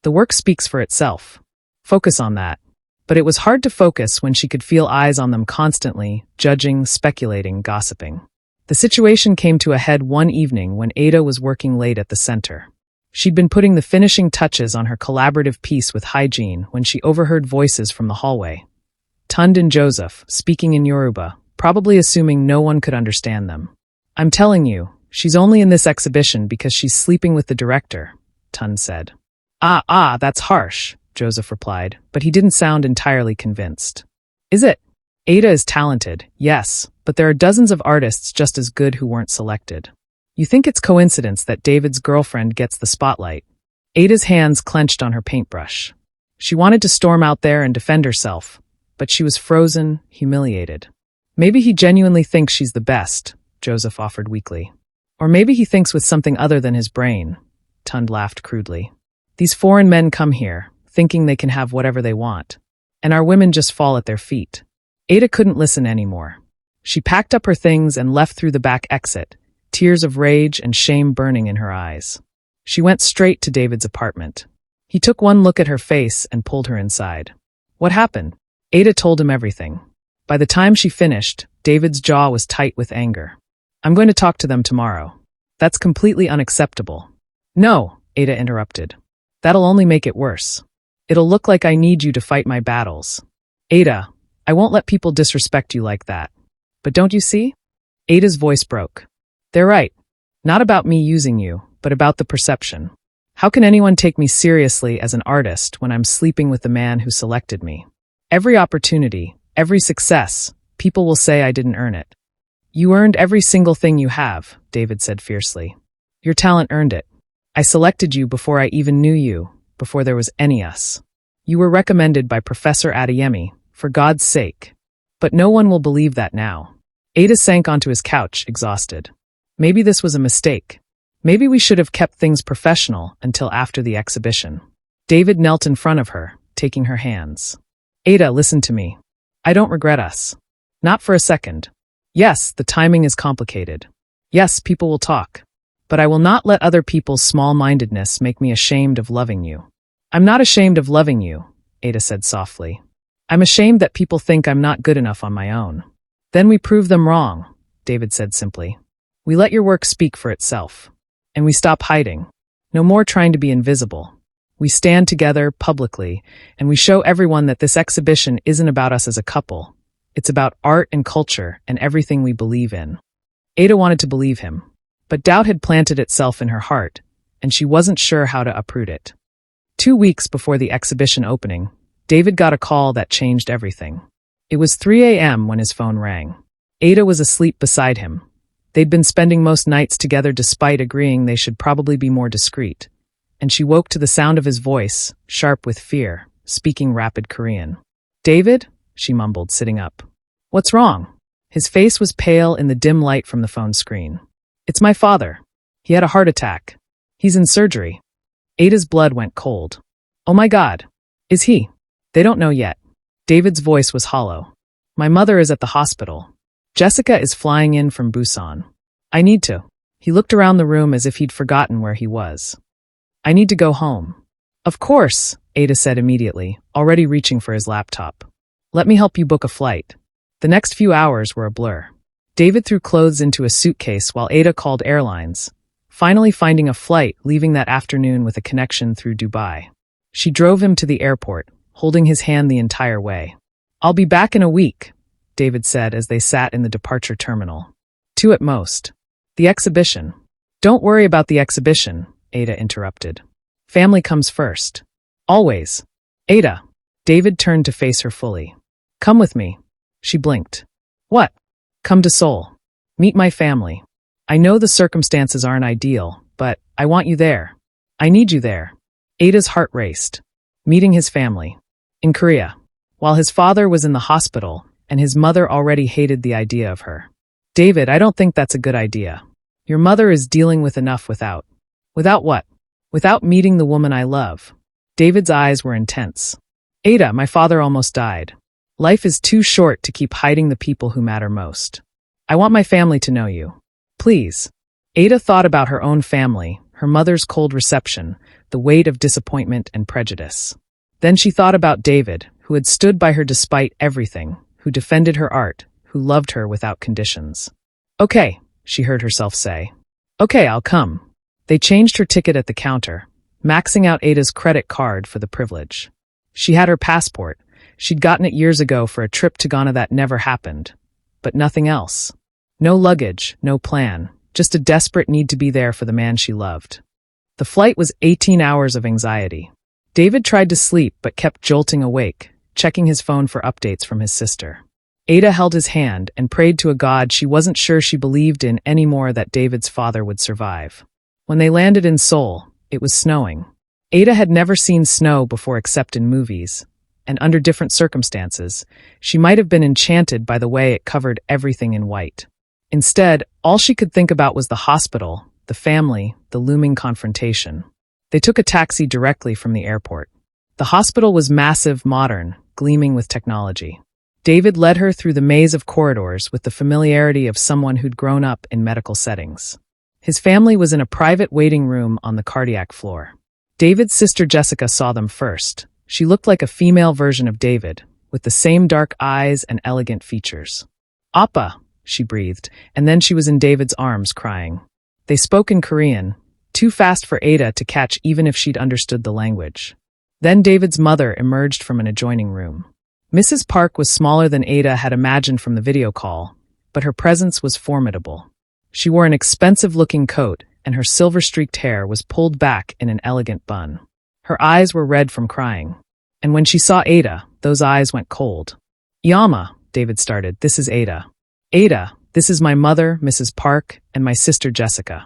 The work speaks for itself. Focus on that. But it was hard to focus when she could feel eyes on them constantly, judging, speculating, gossiping. The situation came to a head one evening when Ada was working late at the center. She'd been putting the finishing touches on her collaborative piece with Hyejin when she overheard voices from the hallway. Tund and Joseph, speaking in Yoruba, probably assuming no one could understand them. I'm telling you, she's only in this exhibition because she's sleeping with the director, Tund said. That's harsh, Joseph replied, but he didn't sound entirely convinced. Is it? Ada is talented, yes, but there are dozens of artists just as good who weren't selected. You think it's coincidence that David's girlfriend gets the spotlight. Ada's hands clenched on her paintbrush. She wanted to storm out there and defend herself, but she was frozen, humiliated. Maybe he genuinely thinks she's the best, Joseph offered weakly. Or maybe he thinks with something other than his brain, Tund laughed crudely. These foreign men come here, thinking they can have whatever they want, and our women just fall at their feet. Ada couldn't listen anymore. She packed up her things and left through the back exit, tears of rage and shame burning in her eyes. She went straight to David's apartment. He took one look at her face and pulled her inside. What happened? Ada told him everything. By the time she finished, David's jaw was tight with anger. I'm going to talk to them tomorrow. That's completely unacceptable. No, Ada interrupted. That'll only make it worse. It'll look like I need you to fight my battles. Ada, I won't let people disrespect you like that. But don't you see? Ada's voice broke. They're right. Not about me using you, but about the perception. How can anyone take me seriously as an artist when I'm sleeping with the man who selected me? Every opportunity, every success, people will say I didn't earn it. You earned every single thing you have, David said fiercely. Your talent earned it. I selected you before I even knew you, before there was any us. You were recommended by Professor Adeyemi, for God's sake. But no one will believe that now. Ada sank onto his couch, exhausted. Maybe this was a mistake. Maybe we should have kept things professional until after the exhibition. David knelt in front of her, taking her hands. Ada, listen to me. I don't regret us. Not for a second. Yes, the timing is complicated. Yes, people will talk. But I will not let other people's small-mindedness make me ashamed of loving you. I'm not ashamed of loving you, Ada said softly. I'm ashamed that people think I'm not good enough on my own. Then we prove them wrong, David said simply. We let your work speak for itself. And we stop hiding. No more trying to be invisible. We stand together publicly, and we show everyone that this exhibition isn't about us as a couple. It's about art and culture and everything we believe in. Ada wanted to believe him, but doubt had planted itself in her heart, and she wasn't sure how to uproot it. 2 weeks before the exhibition opening, David got a call that changed everything. It was 3 a.m. when his phone rang. Ada was asleep beside him. They'd been spending most nights together despite agreeing they should probably be more discreet. And she woke to the sound of his voice, sharp with fear, speaking rapid Korean. David? She mumbled, sitting up. What's wrong? His face was pale in the dim light from the phone screen. It's my father. He had a heart attack. He's in surgery. Ada's blood went cold. Oh my God. Is he? They don't know yet. David's voice was hollow. My mother is at the hospital. Jessica is flying in from Busan. I need to. He looked around the room as if he'd forgotten where he was. I need to go home. Of course, Ada said immediately, already reaching for his laptop. Let me help you book a flight. The next few hours were a blur. David threw clothes into a suitcase while Ada called airlines, finally finding a flight leaving that afternoon with a connection through Dubai. She drove him to the airport, holding his hand the entire way. I'll be back in a week, David said as they sat in the departure terminal. 2 at most. The exhibition. Don't worry about the exhibition, Ada interrupted. Family comes first. Always. Ada. David turned to face her fully. Come with me. She blinked. What? Come to Seoul. Meet my family. I know the circumstances aren't ideal, but I want you there. I need you there. Ada's heart raced. Meeting his family. In Korea. While his father was in the hospital, and his mother already hated the idea of her. David, I don't think that's a good idea. Your mother is dealing with enough without. Without what? Without meeting the woman I love. David's eyes were intense. Ada, my father almost died. Life is too short to keep hiding the people who matter most. I want my family to know you. Please. Ada thought about her own family, her mother's cold reception, the weight of disappointment and prejudice. Then she thought about David, who had stood by her despite everything, who defended her art, who loved her without conditions. Okay, she heard herself say. Okay, I'll come. They changed her ticket at the counter, maxing out Ada's credit card for the privilege. She had her passport. She'd gotten it years ago for a trip to Ghana that never happened. But nothing else. No luggage, no plan, just a desperate need to be there for the man she loved. The flight was 18 hours of anxiety. David tried to sleep but kept jolting awake, checking his phone for updates from his sister. Ada held his hand and prayed to a God she wasn't sure she believed in anymore that David's father would survive. When they landed in Seoul, it was snowing. Ada had never seen snow before except in movies, and under different circumstances, she might have been enchanted by the way it covered everything in white. Instead, all she could think about was the hospital, the family, the looming confrontation. They took a taxi directly from the airport. The hospital was massive, modern, gleaming with technology. David led her through the maze of corridors with the familiarity of someone who'd grown up in medical settings. His family was in a private waiting room on the cardiac floor. David's sister Jessica saw them first. She looked like a female version of David, with the same dark eyes and elegant features. "Appa," she breathed, and then she was in David's arms crying. They spoke in Korean, too fast for Ada to catch even if she'd understood the language. Then David's mother emerged from an adjoining room. Mrs. Park was smaller than Ada had imagined from the video call, but her presence was formidable. She wore an expensive-looking coat, and her silver-streaked hair was pulled back in an elegant bun. Her eyes were red from crying. And when she saw Ada, those eyes went cold. "Yama," David started, "this is Ada." "Ada, this is my mother, Mrs. Park, and my sister Jessica."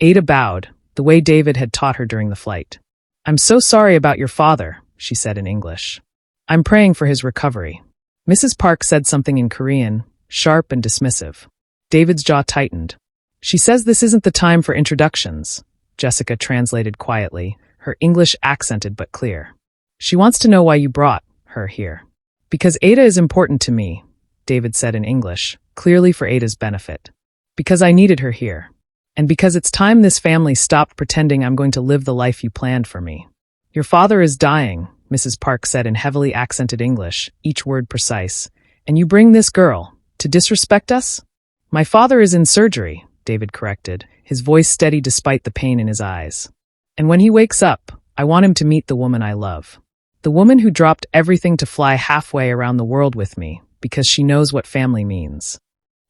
Ada bowed, the way David had taught her during the flight. "I'm so sorry about your father," she said in English. "I'm praying for his recovery." Mrs. Park said something in Korean, sharp and dismissive. David's jaw tightened. "She says this isn't the time for introductions," Jessica translated quietly, her English accented but clear. "She wants to know why you brought her here." "Because Ada is important to me," David said in English, clearly for Ada's benefit. "Because I needed her here. And because it's time this family stopped pretending I'm going to live the life you planned for me." "Your father is dying," Mrs. Park said in heavily accented English, each word precise. "And you bring this girl to disrespect us?" "My father is in surgery," David corrected, his voice steady despite the pain in his eyes. "And when he wakes up, I want him to meet the woman I love. The woman who dropped everything to fly halfway around the world with me, because she knows what family means."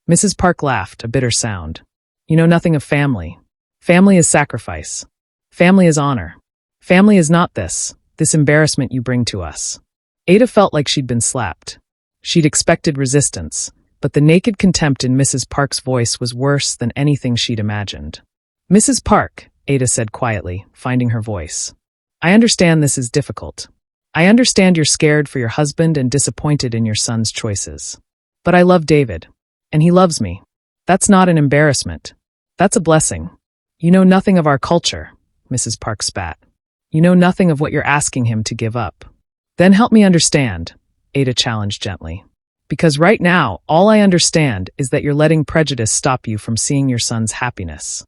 Mrs. Park laughed, a bitter sound. "You know nothing of family. Family is sacrifice. Family is honor. Family is not this embarrassment you bring to us." Ada felt like she'd been slapped. She'd expected resistance, but the naked contempt in Mrs. Park's voice was worse than anything she'd imagined. "Mrs. Park," Ada said quietly, finding her voice. "I understand this is difficult. I understand you're scared for your husband and disappointed in your son's choices. But I love David. And he loves me. That's not an embarrassment. That's a blessing. You know nothing of our culture," Mrs. Park spat. "You know nothing of what you're asking him to give up." "Then help me understand," Ada challenged gently. "Because right now, all I understand is that you're letting prejudice stop you from seeing your son's happiness."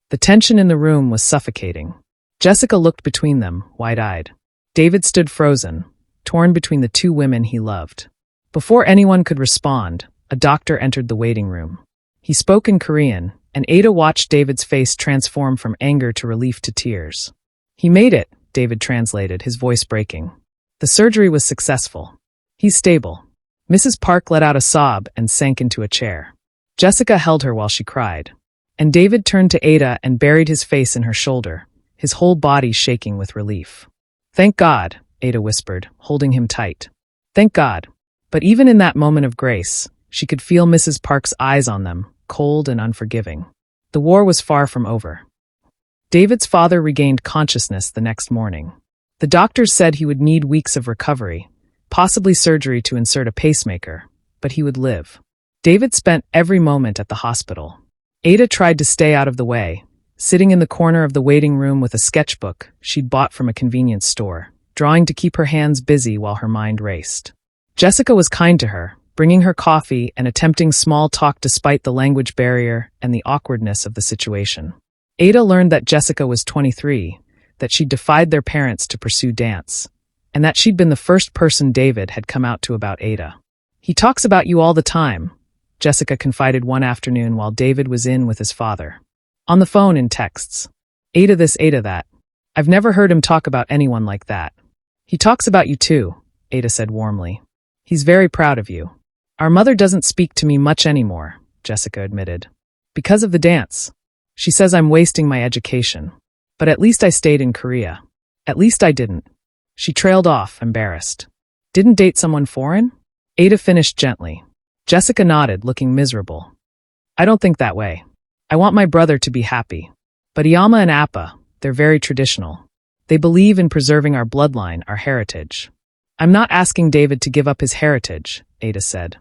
The tension in the room was suffocating. Jessica looked between them, wide-eyed. David stood frozen, torn between the two women he loved. Before anyone could respond, a doctor entered the waiting room. He spoke in Korean, and Ada watched David's face transform from anger to relief to tears. "He made it," David translated, his voice breaking. "The surgery was successful. He's stable." Mrs. Park let out a sob and sank into a chair. Jessica held her while she cried. And David turned to Ada and buried his face in her shoulder, his whole body shaking with relief. "Thank God," Ada whispered, holding him tight. "Thank God." But even in that moment of grace, she could feel Mrs. Park's eyes on them, cold and unforgiving. The war was far from over. David's father regained consciousness the next morning. The doctors said he would need weeks of recovery, possibly surgery to insert a pacemaker, but he would live. David spent every moment at the hospital. Ada tried to stay out of the way, sitting in the corner of the waiting room with a sketchbook she'd bought from a convenience store, drawing to keep her hands busy while her mind raced. Jessica was kind to her, bringing her coffee and attempting small talk despite the language barrier and the awkwardness of the situation. Ada learned that Jessica was 23, that she'd defied their parents to pursue dance, and that she'd been the first person David had come out to about Ada. "He talks about you all the time," Jessica confided one afternoon while David was in with his father. On the phone in texts. "Ada this, Ada that. I've never heard him talk about anyone like that." "He talks about you too," Ada said warmly. "He's very proud of you." "Our mother doesn't speak to me much anymore," Jessica admitted. "Because of the dance. She says I'm wasting my education. But at least I stayed in Korea. At least I didn't." She trailed off, embarrassed. "Didn't date someone foreign?" Ada finished gently. Jessica nodded, looking miserable. "I don't think that way. I want my brother to be happy. But Iyama and Appa, they're very traditional. They believe in preserving our bloodline, our heritage." "I'm not asking David to give up his heritage," Ada said.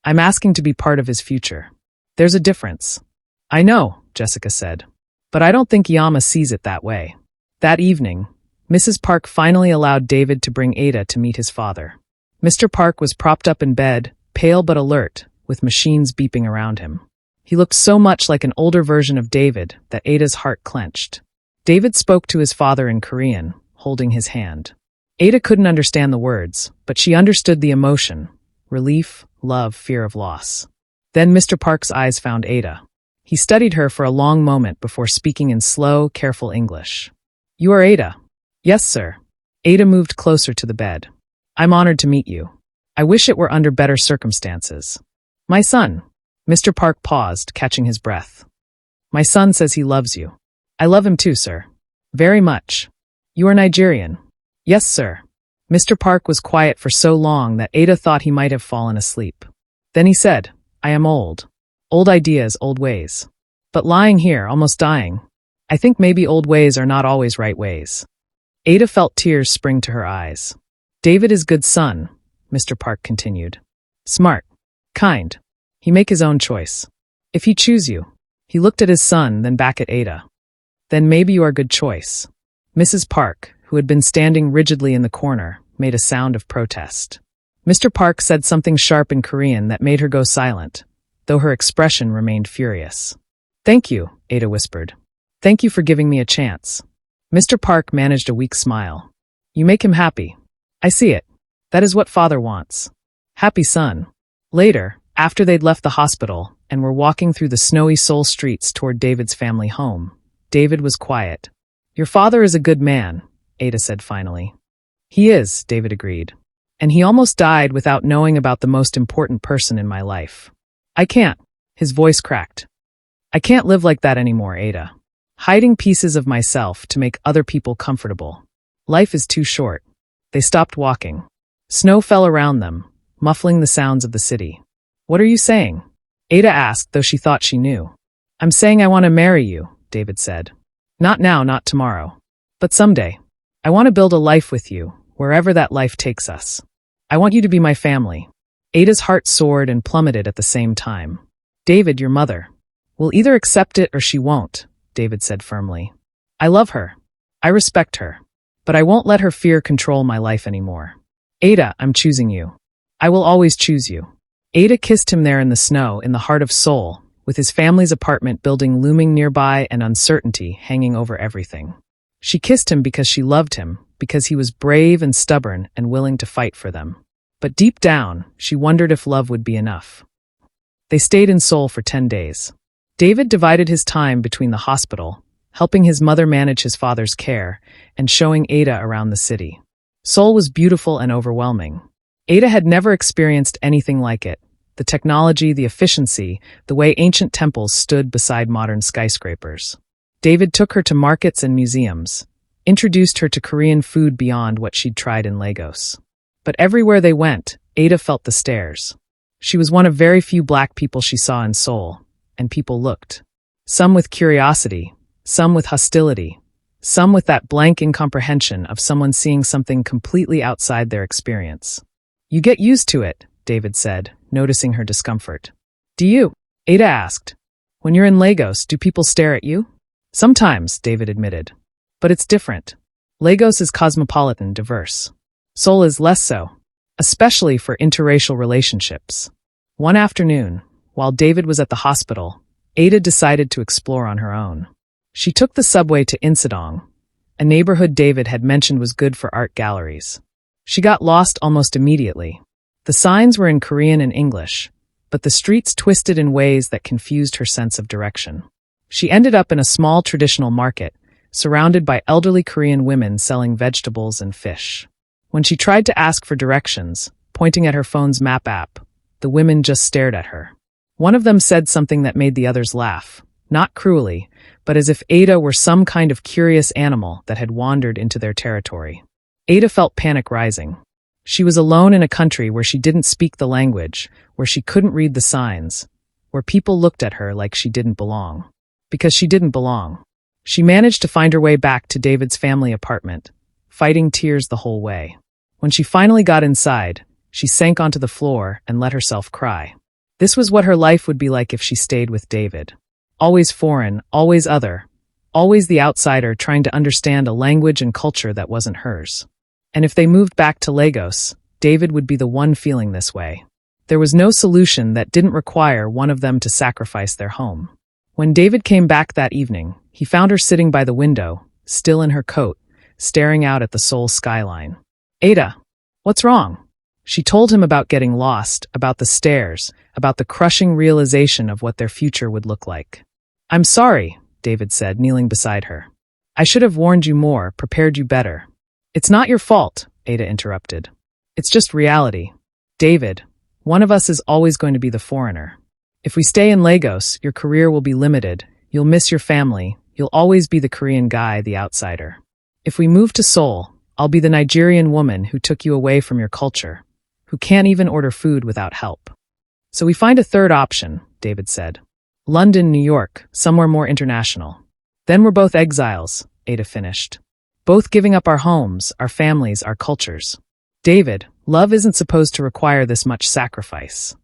"I'm asking to be part of his future. There's a difference." "I know," Jessica said. "But I don't think Iyama sees it that way." That evening, Mrs. Park finally allowed David to bring Ada to meet his father. Mr. Park was propped up in bed, pale but alert, with machines beeping around him. He looked so much like an older version of David that Ada's heart clenched. David spoke to his father in Korean, holding his hand. Ada couldn't understand the words, but she understood the emotion: relief, love, fear of loss. Then Mr. Park's eyes found Ada. He studied her for a long moment before speaking in slow, careful English. "You are Ada?" "Yes, sir." Ada moved closer to the bed. "I'm honored to meet you. I wish it were under better circumstances." "My son." Mr. Park paused, catching his breath. "My son says he loves you." "I love him too, sir. Very much." "You are Nigerian?" "Yes, sir." Mr. Park was quiet for so long that Ada thought he might have fallen asleep. Then he said, "I am old. Old ideas, old ways. But lying here, almost dying, I think maybe old ways are not always right ways." Ada felt tears spring to her eyes. "David is good son," Mr. Park continued. "Smart. Kind. He make his own choice. If he choose you." He looked at his son, then back at Ada. "Then maybe you are good choice." Mrs. Park, who had been standing rigidly in the corner, made a sound of protest. Mr. Park said something sharp in Korean that made her go silent, though her expression remained furious. "Thank you," Ada whispered. "Thank you for giving me a chance." Mr. Park managed a weak smile. "You make him happy. I see it. That is what father wants. Happy son." Later, after they'd left the hospital and were walking through the snowy Seoul streets toward David's family home, David was quiet. "Your father is a good man," Ada said finally. "He is," David agreed. "And he almost died without knowing about the most important person in my life. I can't." His voice cracked. "I can't live like that anymore, Ada. Hiding pieces of myself to make other people comfortable. Life is too short." They stopped walking. Snow fell around them, muffling the sounds of the city. "What are you saying?" Ada asked, though she thought she knew. "I'm saying I want to marry you," David said. "Not now, not tomorrow. But someday. I want to build a life with you, wherever that life takes us. I want you to be my family." Ada's heart soared and plummeted at the same time. "David, your mother, will either accept it or she won't," David said firmly. "I love her. I respect her. But I won't let her fear control my life anymore. Ada, I'm choosing you. I will always choose you." Ada kissed him there in the snow, in the heart of Seoul, with his family's apartment building looming nearby and uncertainty hanging over everything. She kissed him because she loved him, because he was brave and stubborn and willing to fight for them. But deep down, she wondered if love would be enough. They stayed in Seoul for 10 days. David divided his time between the hospital, helping his mother manage his father's care, and showing Ada around the city. Seoul was beautiful and overwhelming. Ada had never experienced anything like it. The technology, the efficiency, the way ancient temples stood beside modern skyscrapers. David took her to markets and museums, introduced her to Korean food beyond what she'd tried in Lagos. But everywhere they went, Ada felt the stares. She was one of very few black people she saw in Seoul, and people looked. Some with curiosity, some with hostility, some with that blank incomprehension of someone seeing something completely outside their experience. "You get used to it," David said, noticing her discomfort. "Do you?" Ada asked. "When you're in Lagos, do people stare at you?" "Sometimes," David admitted. "But it's different. Lagos is cosmopolitan, diverse. Seoul is less so, especially for interracial relationships." One afternoon, while David was at the hospital, Ada decided to explore on her own. She took the subway to Insadong, a neighborhood David had mentioned was good for art galleries. She got lost almost immediately. The signs were in Korean and English, but the streets twisted in ways that confused her sense of direction. She ended up in a small traditional market, surrounded by elderly Korean women selling vegetables and fish. When she tried to ask for directions, pointing at her phone's map app, the women just stared at her. One of them said something that made the others laugh, not cruelly, but as if Ada were some kind of curious animal that had wandered into their territory. Ada felt panic rising. She was alone in a country where she didn't speak the language, where she couldn't read the signs, where people looked at her like she didn't belong. Because she didn't belong. She managed to find her way back to David's family apartment, fighting tears the whole way. When she finally got inside, she sank onto the floor and let herself cry. This was what her life would be like if she stayed with David. Always foreign, always other, always the outsider trying to understand a language and culture that wasn't hers. And if they moved back to Lagos, David would be the one feeling this way. There was no solution that didn't require one of them to sacrifice their home. When David came back that evening, he found her sitting by the window, still in her coat, staring out at the Seoul skyline. "Ada, what's wrong?" She told him about getting lost, about the stairs, about the crushing realization of what their future would look like. "I'm sorry," David said, kneeling beside her. "I should have warned you more, prepared you better." "It's not your fault," Ada interrupted. "It's just reality. David, one of us is always going to be the foreigner. If we stay in Lagos, your career will be limited, you'll miss your family, you'll always be the Korean guy, the outsider. If we move to Seoul, I'll be the Nigerian woman who took you away from your culture, who can't even order food without help. So we find a third option," David said. "London, New York, somewhere more international. Then we're both exiles," Ada finished. "Both giving up our homes, our families, our cultures. David, love isn't supposed to require this much sacrifice."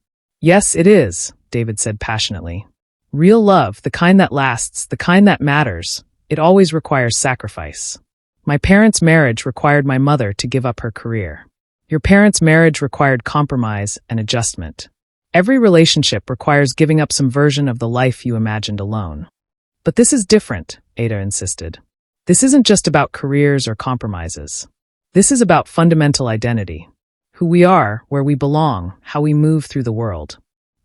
"Yes, it is," David said passionately. "Real love, the kind that lasts, the kind that matters, it always requires sacrifice. My parents' marriage required my mother to give up her career. Your parents' marriage required compromise and adjustment. Every relationship requires giving up some version of the life you imagined alone. But this is different," Ada insisted. "This isn't just about careers or compromises. This is about fundamental identity. Who we are, where we belong, how we move through the world.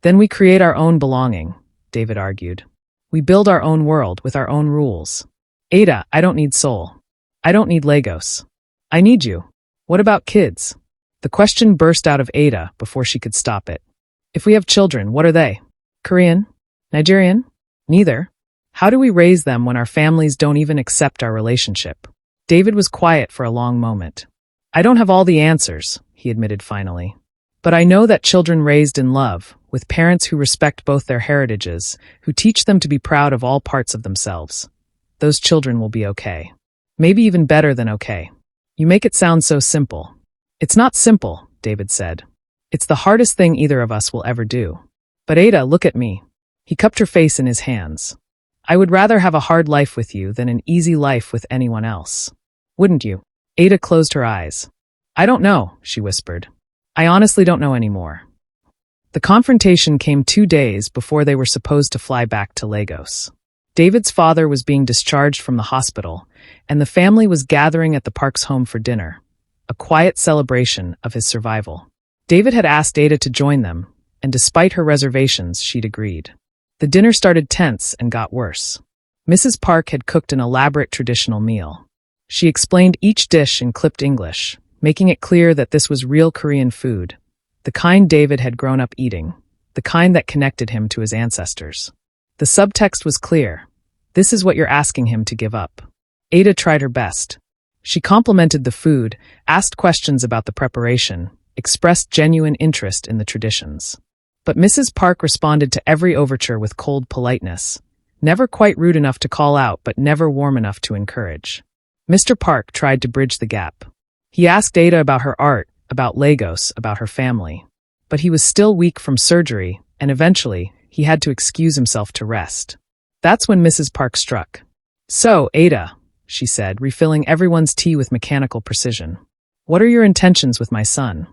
Then we create our own belonging," David argued. "We build our own world with our own rules. Ada, I don't need Seoul. I don't need Lagos. I need you. What about kids?" The question burst out of Ada before she could stop it. "If we have children, what are they? Korean? Nigerian? Neither. How do we raise them when our families don't even accept our relationship?" David was quiet for a long moment. "I don't have all the answers," he admitted finally. "But I know that children raised in love, with parents who respect both their heritages, who teach them to be proud of all parts of themselves, those children will be okay. Maybe even better than okay." "You make it sound so simple." "It's not simple," David said. "It's the hardest thing either of us will ever do. But Ada, look at me." He cupped her face in his hands. "I would rather have a hard life with you than an easy life with anyone else. Wouldn't you?" Ada closed her eyes. "I don't know," she whispered. "I honestly don't know anymore." The confrontation came 2 days before they were supposed to fly back to Lagos. David's father was being discharged from the hospital, and the family was gathering at the Park's home for dinner, a quiet celebration of his survival. David had asked Ada to join them, and despite her reservations, she'd agreed. The dinner started tense and got worse. Mrs. Park had cooked an elaborate traditional meal. She explained each dish in clipped English, making it clear that this was real Korean food, the kind David had grown up eating, the kind that connected him to his ancestors. The subtext was clear. This is what you're asking him to give up. Ada tried her best. She complimented the food, asked questions about the preparation, expressed genuine interest in the traditions. But Mrs. Park responded to every overture with cold politeness, never quite rude enough to call out but never warm enough to encourage. Mr. Park tried to bridge the gap. He asked Ada about her art, about Lagos, about her family. But he was still weak from surgery, and eventually, he had to excuse himself to rest. That's when Mrs. Park struck. "So, Ada," she said, refilling everyone's tea with mechanical precision. "What are your intentions with my son?"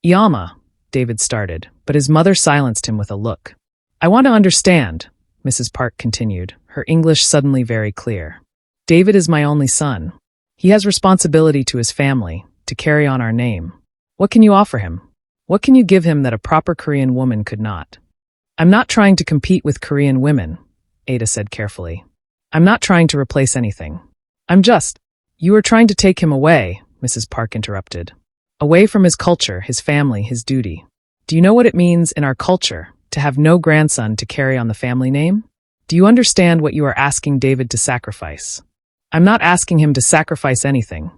"Iyama," David started, but his mother silenced him with a look. "I want to understand," Mrs. Park continued, her English suddenly very clear. "David is my only son. He has responsibility to his family, to carry on our name. What can you offer him? What can you give him that a proper Korean woman could not?" "I'm not trying to compete with Korean women," Ada said carefully. "I'm not trying to replace anything. I'm just—" "You are trying to take him away," Mrs. Park interrupted. "Away from his culture, his family, his duty. Do you know what it means in our culture to have no grandson to carry on the family name? Do you understand what you are asking David to sacrifice?" "I'm not asking him to sacrifice anything,"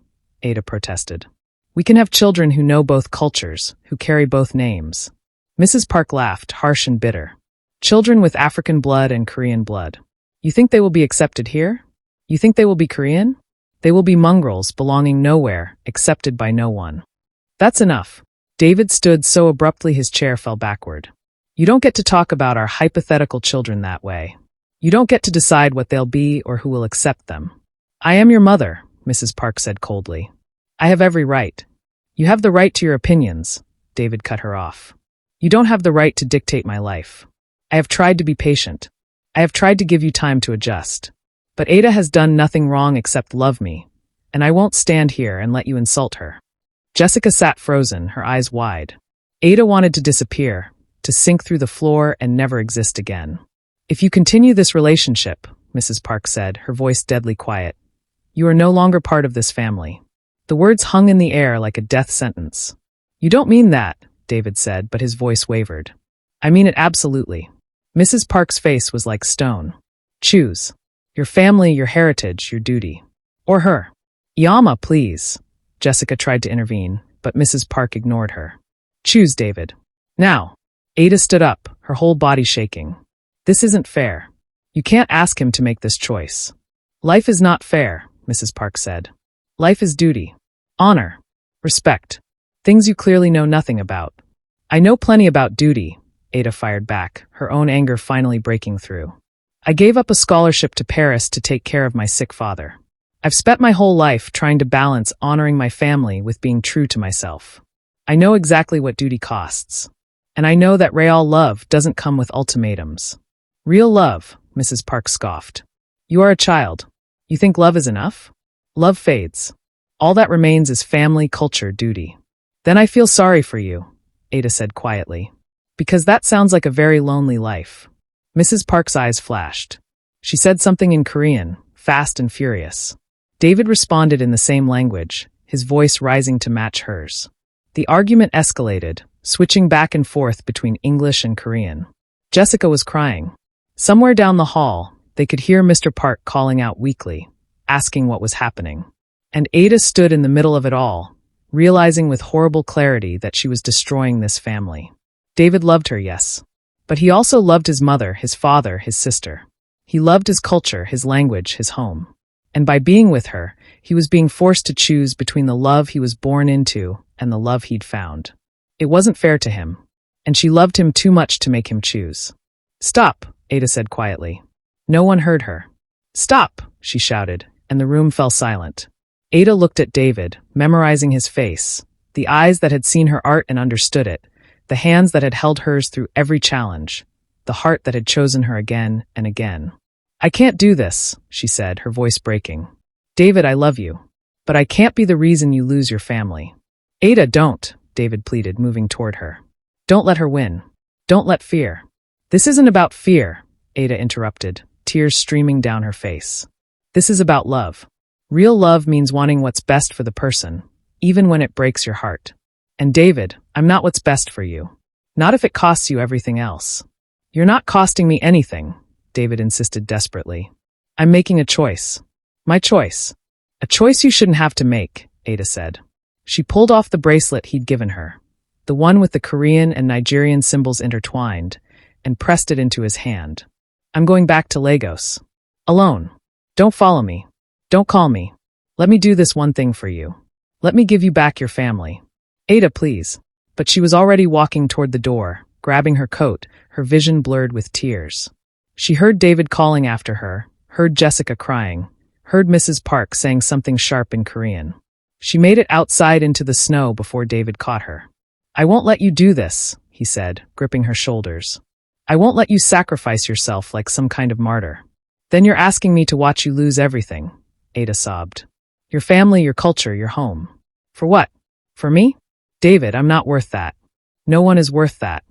Ada protested. "We can have children who know both cultures, who carry both names." Mrs. Park laughed, harsh and bitter. "Children with African blood and Korean blood. You think they will be accepted here? You think they will be Korean? They will be mongrels belonging nowhere, accepted by no one." "That's enough." David stood so abruptly his chair fell backward. "You don't get to talk about our hypothetical children that way. You don't get to decide what they'll be or who will accept them." "I am your mother," Mrs. Park said coldly. "I have every right." "You have the right to your opinions," David cut her off. You don't have the right to dictate my life. I have tried to be patient. I have tried to give you time to adjust. But Ada has done nothing wrong except love me, and I won't stand here and let you insult her. Jessica sat frozen, her eyes wide. Ada wanted to disappear, to sink through the floor and never exist again. If you continue this relationship, Mrs. Park said, her voice deadly quiet, you are no longer part of this family. The words hung in the air like a death sentence. You don't mean that, David said, but his voice wavered. I mean it absolutely. Mrs. Park's face was like stone. Choose. Your family, your heritage, your duty. Or her. Yama, please. Jessica tried to intervene, but Mrs. Park ignored her. Choose, David. Now. Ada stood up, her whole body shaking. This isn't fair. You can't ask him to make this choice. Life is not fair, Mrs. Park said. Life is duty. Honor. Respect. Things you clearly know nothing about. I know plenty about duty, Ada fired back, her own anger finally breaking through. I gave up a scholarship to Paris to take care of my sick father. I've spent my whole life trying to balance honoring my family with being true to myself. I know exactly what duty costs. And I know that real love doesn't come with ultimatums. Real love, Mrs. Park scoffed. You are a child. You think love is enough? Love fades. All that remains is family, culture, duty. Then I feel sorry for you, Ada said quietly. Because that sounds like a very lonely life. Mrs. Park's eyes flashed. She said something in Korean, fast and furious. David responded in the same language, his voice rising to match hers. The argument escalated, switching back and forth between English and Korean. Jessica was crying. Somewhere down the hall, they could hear Mr. Park calling out weakly, asking what was happening. And Ada stood in the middle of it all, realizing with horrible clarity that she was destroying this family. David loved her, yes. But he also loved his mother, his father, his sister. He loved his culture, his language, his home. And by being with her, he was being forced to choose between the love he was born into and the love he'd found. It wasn't fair to him, and she loved him too much to make him choose. Stop, Ada said quietly. No one heard her. Stop, she shouted, and the room fell silent. Ada looked at David, memorizing his face, the eyes that had seen her art and understood it, the hands that had held hers through every challenge, the heart that had chosen her again and again. I can't do this, she said, her voice breaking. David, I love you. But I can't be the reason you lose your family. Ada, don't, David pleaded, moving toward her. Don't let her win. Don't let fear. This isn't about fear, Ada interrupted, tears streaming down her face. This is about love. Real love means wanting what's best for the person, even when it breaks your heart. And David, I'm not what's best for you. Not if it costs you everything else. You're not costing me anything, David insisted desperately. I'm making a choice. My choice. A choice you shouldn't have to make, Ada said. She pulled off the bracelet he'd given her, the one with the Korean and Nigerian symbols intertwined, and pressed it into his hand. I'm going back to Lagos. Alone. Don't follow me. Don't call me. Let me do this one thing for you. Let me give you back your family. Ada, please. But she was already walking toward the door, grabbing her coat, her vision blurred with tears. She heard David calling after her, heard Jessica crying, heard Mrs. Park saying something sharp in Korean. She made it outside into the snow before David caught her. I won't let you do this, he said, gripping her shoulders. I won't let you sacrifice yourself like some kind of martyr. Then you're asking me to watch you lose everything, Ada sobbed. Your family, your culture, your home. For what? For me? David, I'm not worth that. No one is worth that.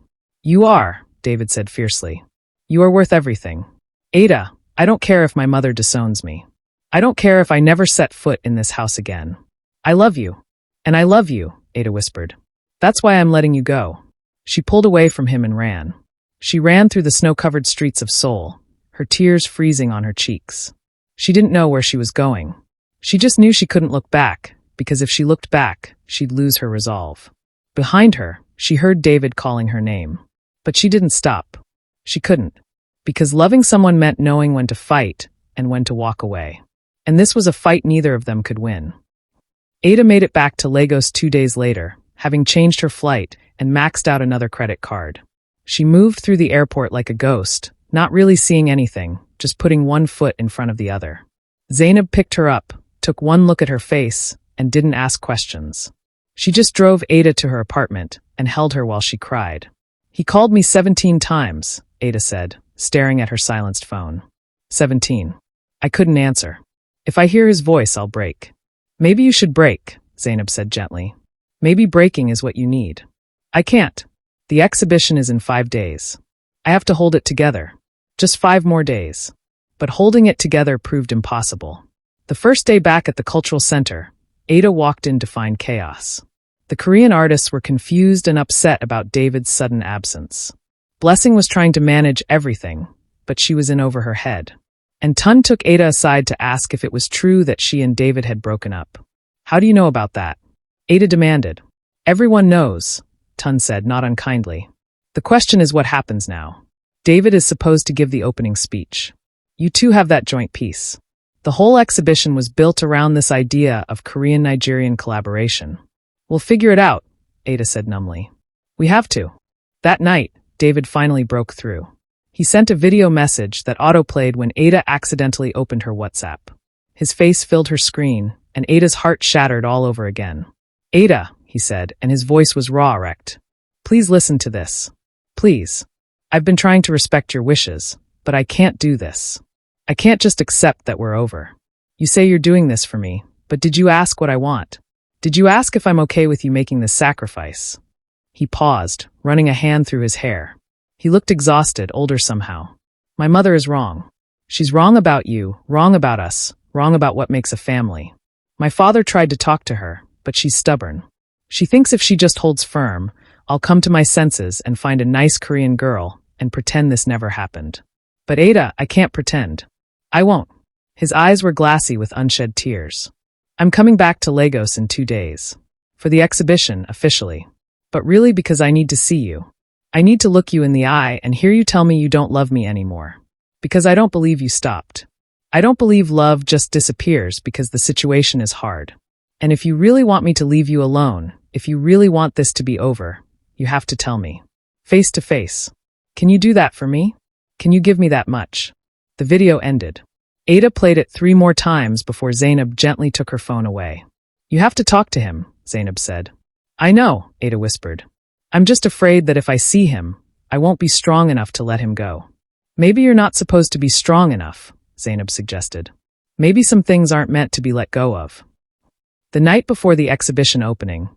You are, David said fiercely. You are worth everything. Ada, I don't care if my mother disowns me. I don't care if I never set foot in this house again. I love you. And I love you, Ada whispered. That's why I'm letting you go. She pulled away from him and ran. She ran through the snow-covered streets of Seoul, her tears freezing on her cheeks. She didn't know where she was going. She just knew she couldn't look back, because if she looked back, she'd lose her resolve. Behind her, she heard David calling her name. But she didn't stop. She couldn't. Because loving someone meant knowing when to fight and when to walk away. And this was a fight neither of them could win. Ada made it back to Lagos 2 days later, having changed her flight and maxed out another credit card. She moved through the airport like a ghost, not really seeing anything, just putting one foot in front of the other. Zainab picked her up, took one look at her face, and didn't ask questions. She just drove Ada to her apartment and held her while she cried. He called me 17 times, Ada said, staring at her silenced phone. 17. I couldn't answer. If I hear his voice, I'll break. Maybe you should break, Zainab said gently. Maybe breaking is what you need. I can't. The exhibition is in 5 days. I have to hold it together. Just 5 more days. But holding it together proved impossible. The first day back at the cultural center, Ada walked in to find chaos. The Korean artists were confused and upset about David's sudden absence. Blessing was trying to manage everything, but she was in over her head. And Tun took Ada aside to ask if it was true that she and David had broken up. How do you know about that? Ada demanded. Everyone knows, Tun said, not unkindly. The question is what happens now. David is supposed to give the opening speech. You two have that joint piece. The whole exhibition was built around this idea of Korean-Nigerian collaboration. We'll figure it out, Ada said numbly. We have to. That night, David finally broke through. He sent a video message that autoplayed when Ada accidentally opened her WhatsApp. His face filled her screen, and Ada's heart shattered all over again. Ada, he said, and his voice was raw erect. Please listen to this. Please. I've been trying to respect your wishes, but I can't do this. I can't just accept that we're over. You say you're doing this for me, but did you ask what I want? Did you ask if I'm okay with you making this sacrifice? He paused, running a hand through his hair. He looked exhausted, older somehow. My mother is wrong. She's wrong about you, wrong about us, wrong about what makes a family. My father tried to talk to her, but she's stubborn. She thinks if she just holds firm, I'll come to my senses and find a nice Korean girl and pretend this never happened. But Ada, I can't pretend. I won't. His eyes were glassy with unshed tears. I'm coming back to Lagos in 2 days. For the exhibition, officially. But really because I need to see you. I need to look you in the eye and hear you tell me you don't love me anymore. Because I don't believe you stopped. I don't believe love just disappears because the situation is hard. And if you really want me to leave you alone, if you really want this to be over, you have to tell me. Face to face. Can you do that for me? Can you give me that much? The video ended. Ada played it 3 more times before Zainab gently took her phone away. You have to talk to him, Zainab said. I know, Ada whispered. I'm just afraid that if I see him, I won't be strong enough to let him go. Maybe you're not supposed to be strong enough, Zainab suggested. Maybe some things aren't meant to be let go of. The night before the exhibition opening,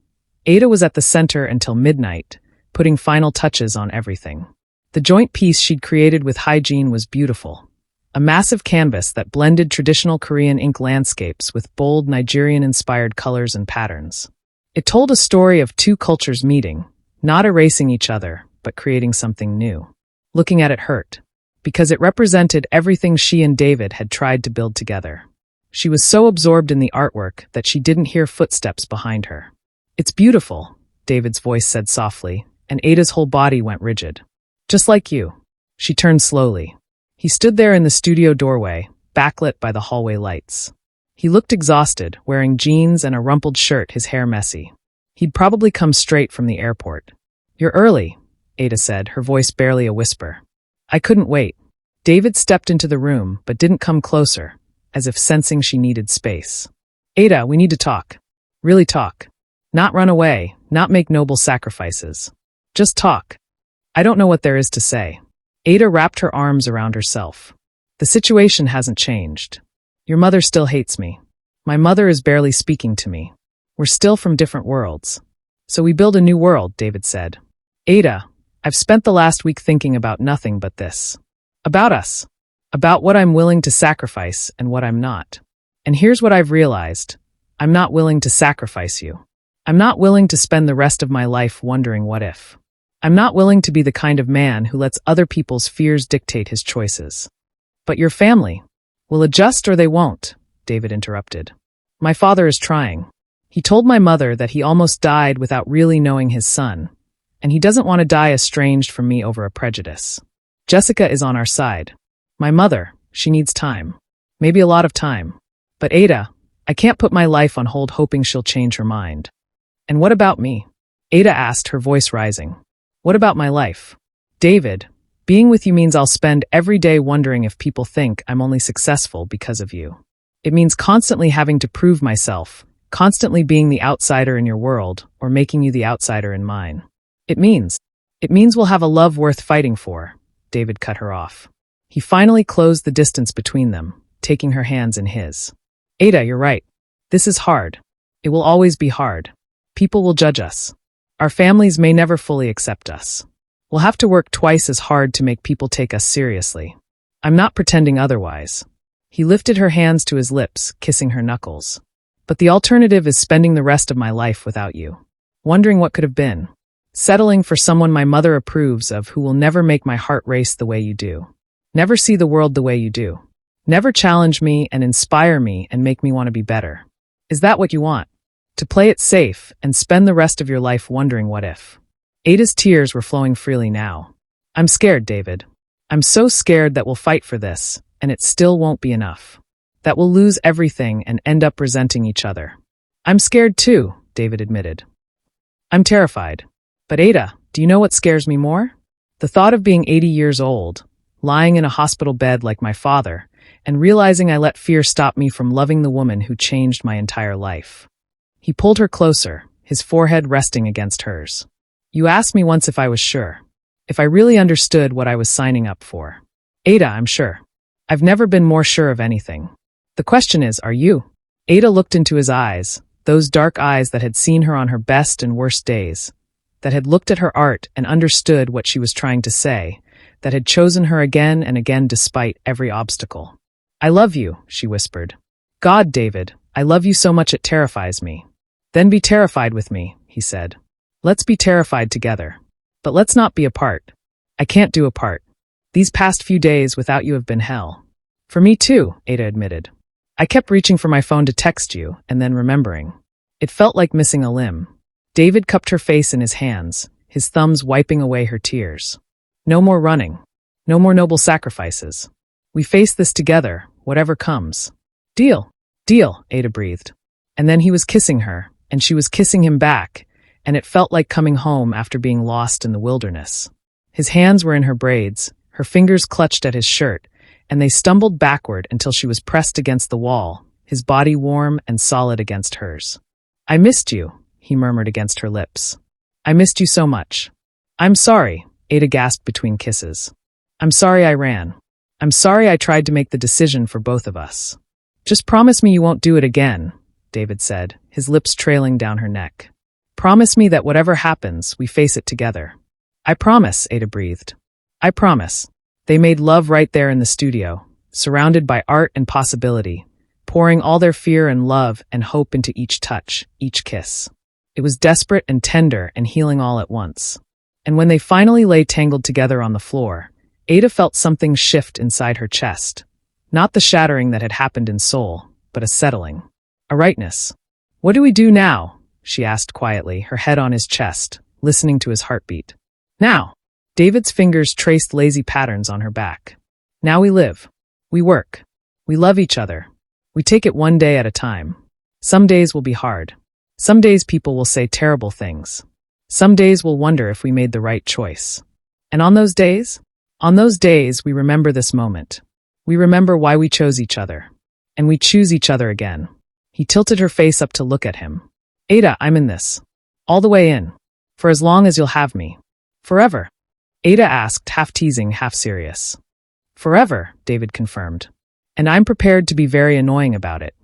Ada was at the center until midnight, putting final touches on everything. The joint piece she'd created with hygiene was beautiful. A massive canvas that blended traditional Korean ink landscapes with bold Nigerian-inspired colors and patterns. It told a story of 2 cultures meeting, not erasing each other, but creating something new. Looking at it hurt, because it represented everything she and David had tried to build together. She was so absorbed in the artwork that she didn't hear footsteps behind her. It's beautiful, David's voice said softly, and Ada's whole body went rigid. Just like you. She turned slowly. He stood there in the studio doorway, backlit by the hallway lights. He looked exhausted, wearing jeans and a rumpled shirt, his hair messy. He'd probably come straight from the airport. You're early, Ada said, her voice barely a whisper. I couldn't wait. David stepped into the room, but didn't come closer, as if sensing she needed space. Ada, we need to talk. Really talk. Not run away, not make noble sacrifices. Just talk. I don't know what there is to say. Ada wrapped her arms around herself. The situation hasn't changed. Your mother still hates me. My mother is barely speaking to me. We're still from different worlds. So we build a new world, David said. Ada, I've spent the last week thinking about nothing but this. About us. About what I'm willing to sacrifice and what I'm not. And here's what I've realized. I'm not willing to sacrifice you. I'm not willing to spend the rest of my life wondering what if. I'm not willing to be the kind of man who lets other people's fears dictate his choices. But your family will adjust or they won't, David interrupted. My father is trying. He told my mother that he almost died without really knowing his son, and he doesn't want to die estranged from me over a prejudice. Jessica is on our side. My mother, she needs time. Maybe a lot of time. But Ada, I can't put my life on hold hoping she'll change her mind. And what about me? Ada asked, her voice rising. What about my life? David, being with you means I'll spend every day wondering if people think I'm only successful because of you. It means constantly having to prove myself, constantly being the outsider in your world or making you the outsider in mine. It means It means we'll have a love worth fighting for, David cut her off. He finally closed the distance between them, taking her hands in his. Ada, you're right. This is hard. It will always be hard. People will judge us. Our families may never fully accept us. We'll have to work twice as hard to make people take us seriously. I'm not pretending otherwise. He lifted her hands to his lips, kissing her knuckles. But the alternative is spending the rest of my life without you. Wondering what could have been. Settling for someone my mother approves of who will never make my heart race the way you do. Never see the world the way you do. Never challenge me and inspire me and make me want to be better. Is that what you want? To play it safe and spend the rest of your life wondering what if? Ada's tears were flowing freely now. I'm scared, David. I'm so scared that we'll fight for this, and it still won't be enough. That we'll lose everything and end up resenting each other. I'm scared too, David admitted. I'm terrified. But Ada, do you know what scares me more? The thought of being 80 years old, lying in a hospital bed like my father, and realizing I let fear stop me from loving the woman who changed my entire life. He pulled her closer, his forehead resting against hers. You asked me once if I was sure. If I really understood what I was signing up for. Ada, I'm sure. I've never been more sure of anything. The question is, are you? Ada looked into his eyes, those dark eyes that had seen her on her best and worst days, that had looked at her art and understood what she was trying to say, that had chosen her again and again despite every obstacle. I love you, she whispered. God, David, I love you so much it terrifies me. Then be terrified with me, he said. Let's be terrified together. But let's not be apart. I can't do apart. These past few days without you have been hell. For me too, Ada admitted. I kept reaching for my phone to text you and then remembering. It felt like missing a limb. David cupped her face in his hands, his thumbs wiping away her tears. No more running. No more noble sacrifices. We face this together, whatever comes. Deal. Deal, Ada breathed. And then he was kissing her, and she was kissing him back, and it felt like coming home after being lost in the wilderness. His hands were in her braids, her fingers clutched at his shirt, and they stumbled backward until she was pressed against the wall, his body warm and solid against hers. I missed you, he murmured against her lips. I missed you so much. I'm sorry, Ada gasped between kisses. I'm sorry I ran. I'm sorry I tried to make the decision for both of us. Just promise me you won't do it again, David said, his lips trailing down her neck. Promise me that whatever happens, we face it together. I promise, Ada breathed. I promise. They made love right there in the studio, surrounded by art and possibility, pouring all their fear and love and hope into each touch, each kiss. It was desperate and tender and healing all at once. And when they finally lay tangled together on the floor, Ada felt something shift inside her chest. Not the shattering that had happened in soul, but a settling. A rightness. What do we do now? She asked quietly, her head on his chest, listening to his heartbeat. Now. David's fingers traced lazy patterns on her back. Now we live. We work. We love each other. We take it one day at a time. Some days will be hard. Some days people will say terrible things. Some days we'll wonder if we made the right choice. And on those days, we remember this moment. We remember why we chose each other. And we choose each other again. He tilted her face up to look at him. Ada, I'm in this. All the way in. For as long as you'll have me. Forever. Ada asked, half teasing, half serious. Forever, David confirmed. And I'm prepared to be very annoying about it.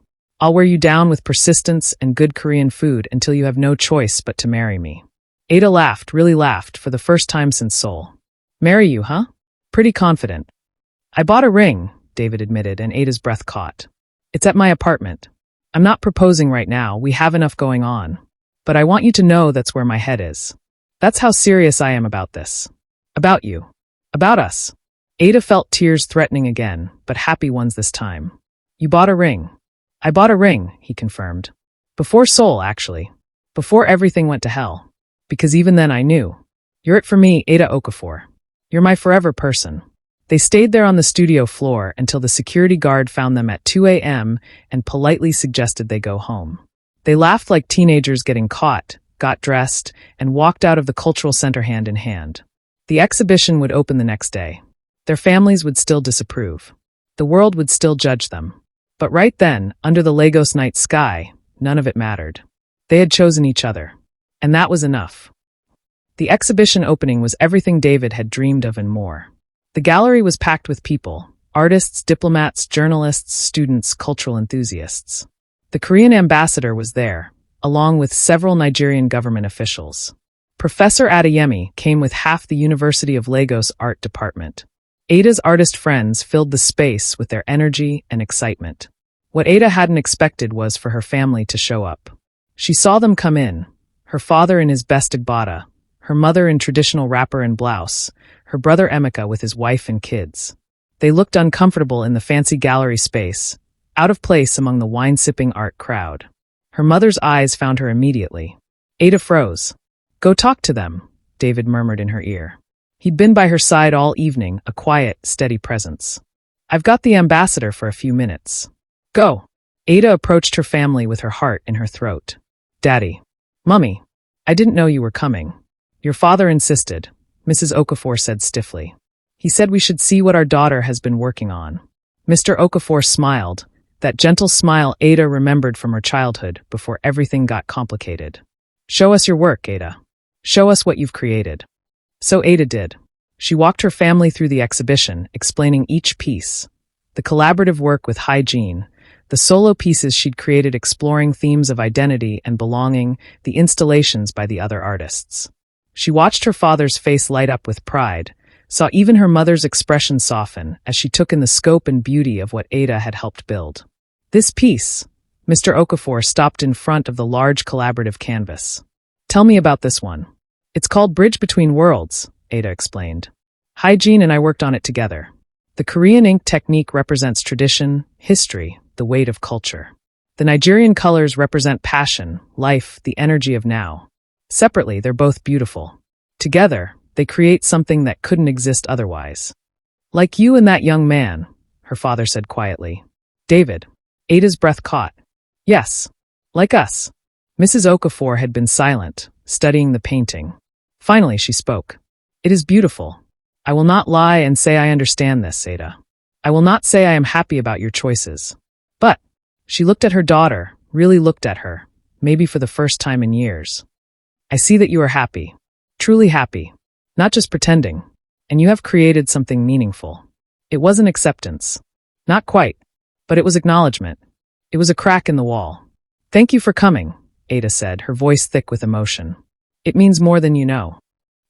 I'll wear you down with persistence and good Korean food until you have no choice but to marry me. Ada laughed, really laughed, for the first time since Seoul. Marry you, huh? Pretty confident. I bought a ring, David admitted, and Ada's breath caught. It's at my apartment. I'm not proposing right now, we have enough going on. But I want you to know that's where my head is. That's how serious I am about this. About you. About us. Ada felt tears threatening again, but happy ones this time. You bought a ring. I bought a ring, he confirmed. Before Seoul, actually. Before everything went to hell. Because even then I knew. You're it for me, Ada Okafor. You're my forever person. They stayed there on the studio floor until the security guard found them at 2 a.m. and politely suggested they go home. They laughed like teenagers getting caught, got dressed, and walked out of the cultural center hand in hand. The exhibition would open the next day. Their families would still disapprove. The world would still judge them. But right then, under the Lagos night sky, none of it mattered. They had chosen each other. And that was enough. The exhibition opening was everything David had dreamed of and more. The gallery was packed with people: artists, diplomats, journalists, students, cultural enthusiasts. The Korean ambassador was there, along with several Nigerian government officials. Professor Adeyemi came with half the University of Lagos art department. Ada's artist friends filled the space with their energy and excitement. What Ada hadn't expected was for her family to show up. She saw them come in, her father in his best agbada, her mother in traditional wrapper and blouse, her brother Emeka with his wife and kids. They looked uncomfortable in the fancy gallery space, out of place among the wine-sipping art crowd. Her mother's eyes found her immediately. Ada froze. "Go talk to them," David murmured in her ear. He'd been by her side all evening, a quiet, steady presence. "I've got the ambassador for a few minutes." "Go." Ada approached her family with her heart in her throat. "Daddy. Mummy. I didn't know you were coming." "Your father insisted," Mrs. Okafor said stiffly. "He said we should see what our daughter has been working on." Mr. Okafor smiled, that gentle smile Ada remembered from her childhood before everything got complicated. "Show us your work, Ada. Show us what you've created." So Ada did. She walked her family through the exhibition, explaining each piece. The collaborative work with hygiene, the solo pieces she'd created exploring themes of identity and belonging, the installations by the other artists. She watched her father's face light up with pride, saw even her mother's expression soften as she took in the scope and beauty of what Ada had helped build. "This piece," Mr. Okafor stopped in front of the large collaborative canvas. "Tell me about this one." "It's called Bridge Between Worlds," Ada explained. "Hygiene and I worked on it together. The Korean ink technique represents tradition, history, the weight of culture. The Nigerian colors represent passion, life, the energy of now. Separately, they're both beautiful. Together, they create something that couldn't exist otherwise." "Like you and that young man," her father said quietly. "David." Ada's breath caught. "Yes. Like us." Mrs. Okafor had been silent, studying the painting. Finally, she spoke. "It is beautiful. I will not lie and say I understand this, Ada. I will not say I am happy about your choices. But," she looked at her daughter, really looked at her, maybe for the first time in years. "I see that you are happy. Truly happy. Not just pretending. And you have created something meaningful." It wasn't acceptance. Not quite. But it was acknowledgement. It was a crack in the wall. "Thank you for coming," Ada said, her voice thick with emotion. "It means more than you know."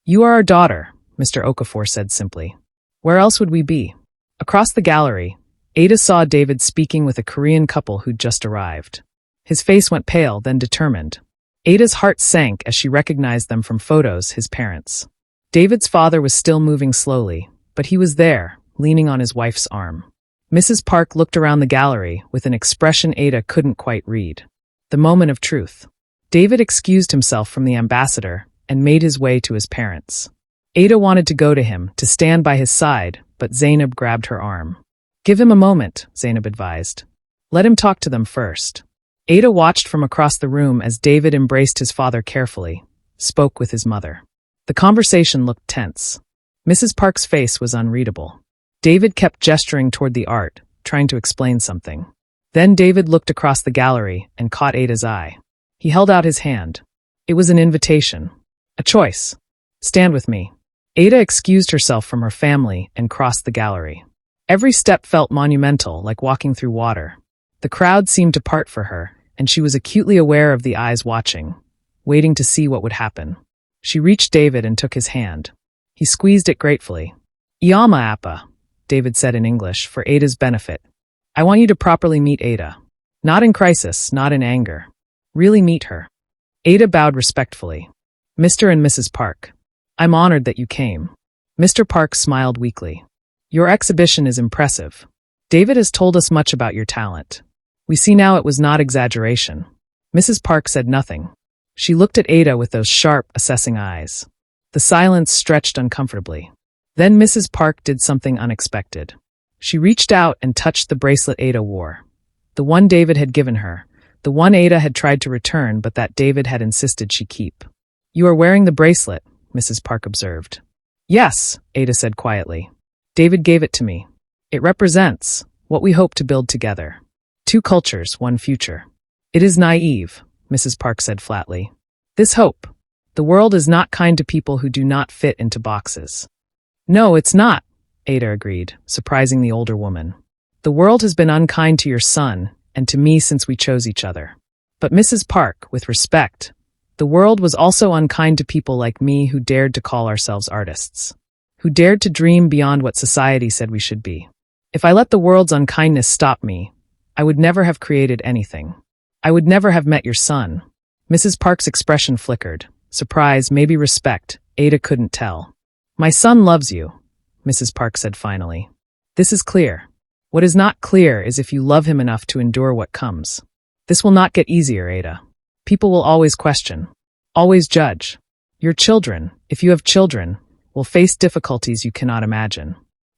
"You are our daughter," Mr. Okafor said simply. "Where else would we be?" Across the gallery, Ada saw David speaking with a Korean couple who'd just arrived. His face went pale, then determined. Ada's heart sank as she recognized them from photos, his parents. David's father was still moving slowly, but he was there, leaning on his wife's arm. Mrs. Park looked around the gallery with an expression Ada couldn't quite read. The moment of truth. David excused himself from the ambassador and made his way to his parents. Ada wanted to go to him, to stand by his side, but Zainab grabbed her arm. "Give him a moment," Zainab advised. "Let him talk to them first." Ada watched from across the room as David embraced his father carefully, spoke with his mother. The conversation looked tense. Mrs. Park's face was unreadable. David kept gesturing toward the art, trying to explain something. Then David looked across the gallery and caught Ada's eye. He held out his hand. It was an invitation. A choice. "Stand with me." Ada excused herself from her family and crossed the gallery. Every step felt monumental, like walking through water. The crowd seemed to part for her, and she was acutely aware of the eyes watching, waiting to see what would happen. She reached David and took his hand. He squeezed it gratefully. "Iyama appa," David said in English, for Ada's benefit. "I want you to properly meet Ada. Not in crisis, not in anger. Really meet her." Ada bowed respectfully. "Mr. and Mrs. Park. I'm honored that you came." Mr. Park smiled weakly. "Your exhibition is impressive. David has told us much about your talent. We see now it was not exaggeration." Mrs. Park said nothing. She looked at Ada with those sharp, assessing eyes. The silence stretched uncomfortably. Then Mrs. Park did something unexpected. She reached out and touched the bracelet Ada wore. The one David had given her, the one Ada had tried to return but that David had insisted she keep. "You are wearing the bracelet," Mrs. Park observed. "Yes," Ada said quietly. "David gave it to me. It represents what we hope to build together. 2 cultures, 1 future." "It is naive," Mrs. Park said flatly. "This hope. The world is not kind to people who do not fit into boxes. No, it's not, Ada agreed, surprising the older woman. The world has been unkind to your son and to me since we chose each other. But Mrs. Park, with respect, the world was also unkind to people like me who dared to call ourselves artists, who dared to dream beyond what society said we should be. If I let the world's unkindness stop me, I would never have created anything. I would never have met your son. Mrs. Park's expression flickered. Surprise, maybe respect. Ada couldn't tell. My son loves you, Mrs. Park said finally. This is clear. What is not clear is if you love him enough to endure what comes. This will not get easier, Ada. People will always question, always judge. Your children, if you have children, will face difficulties you cannot imagine.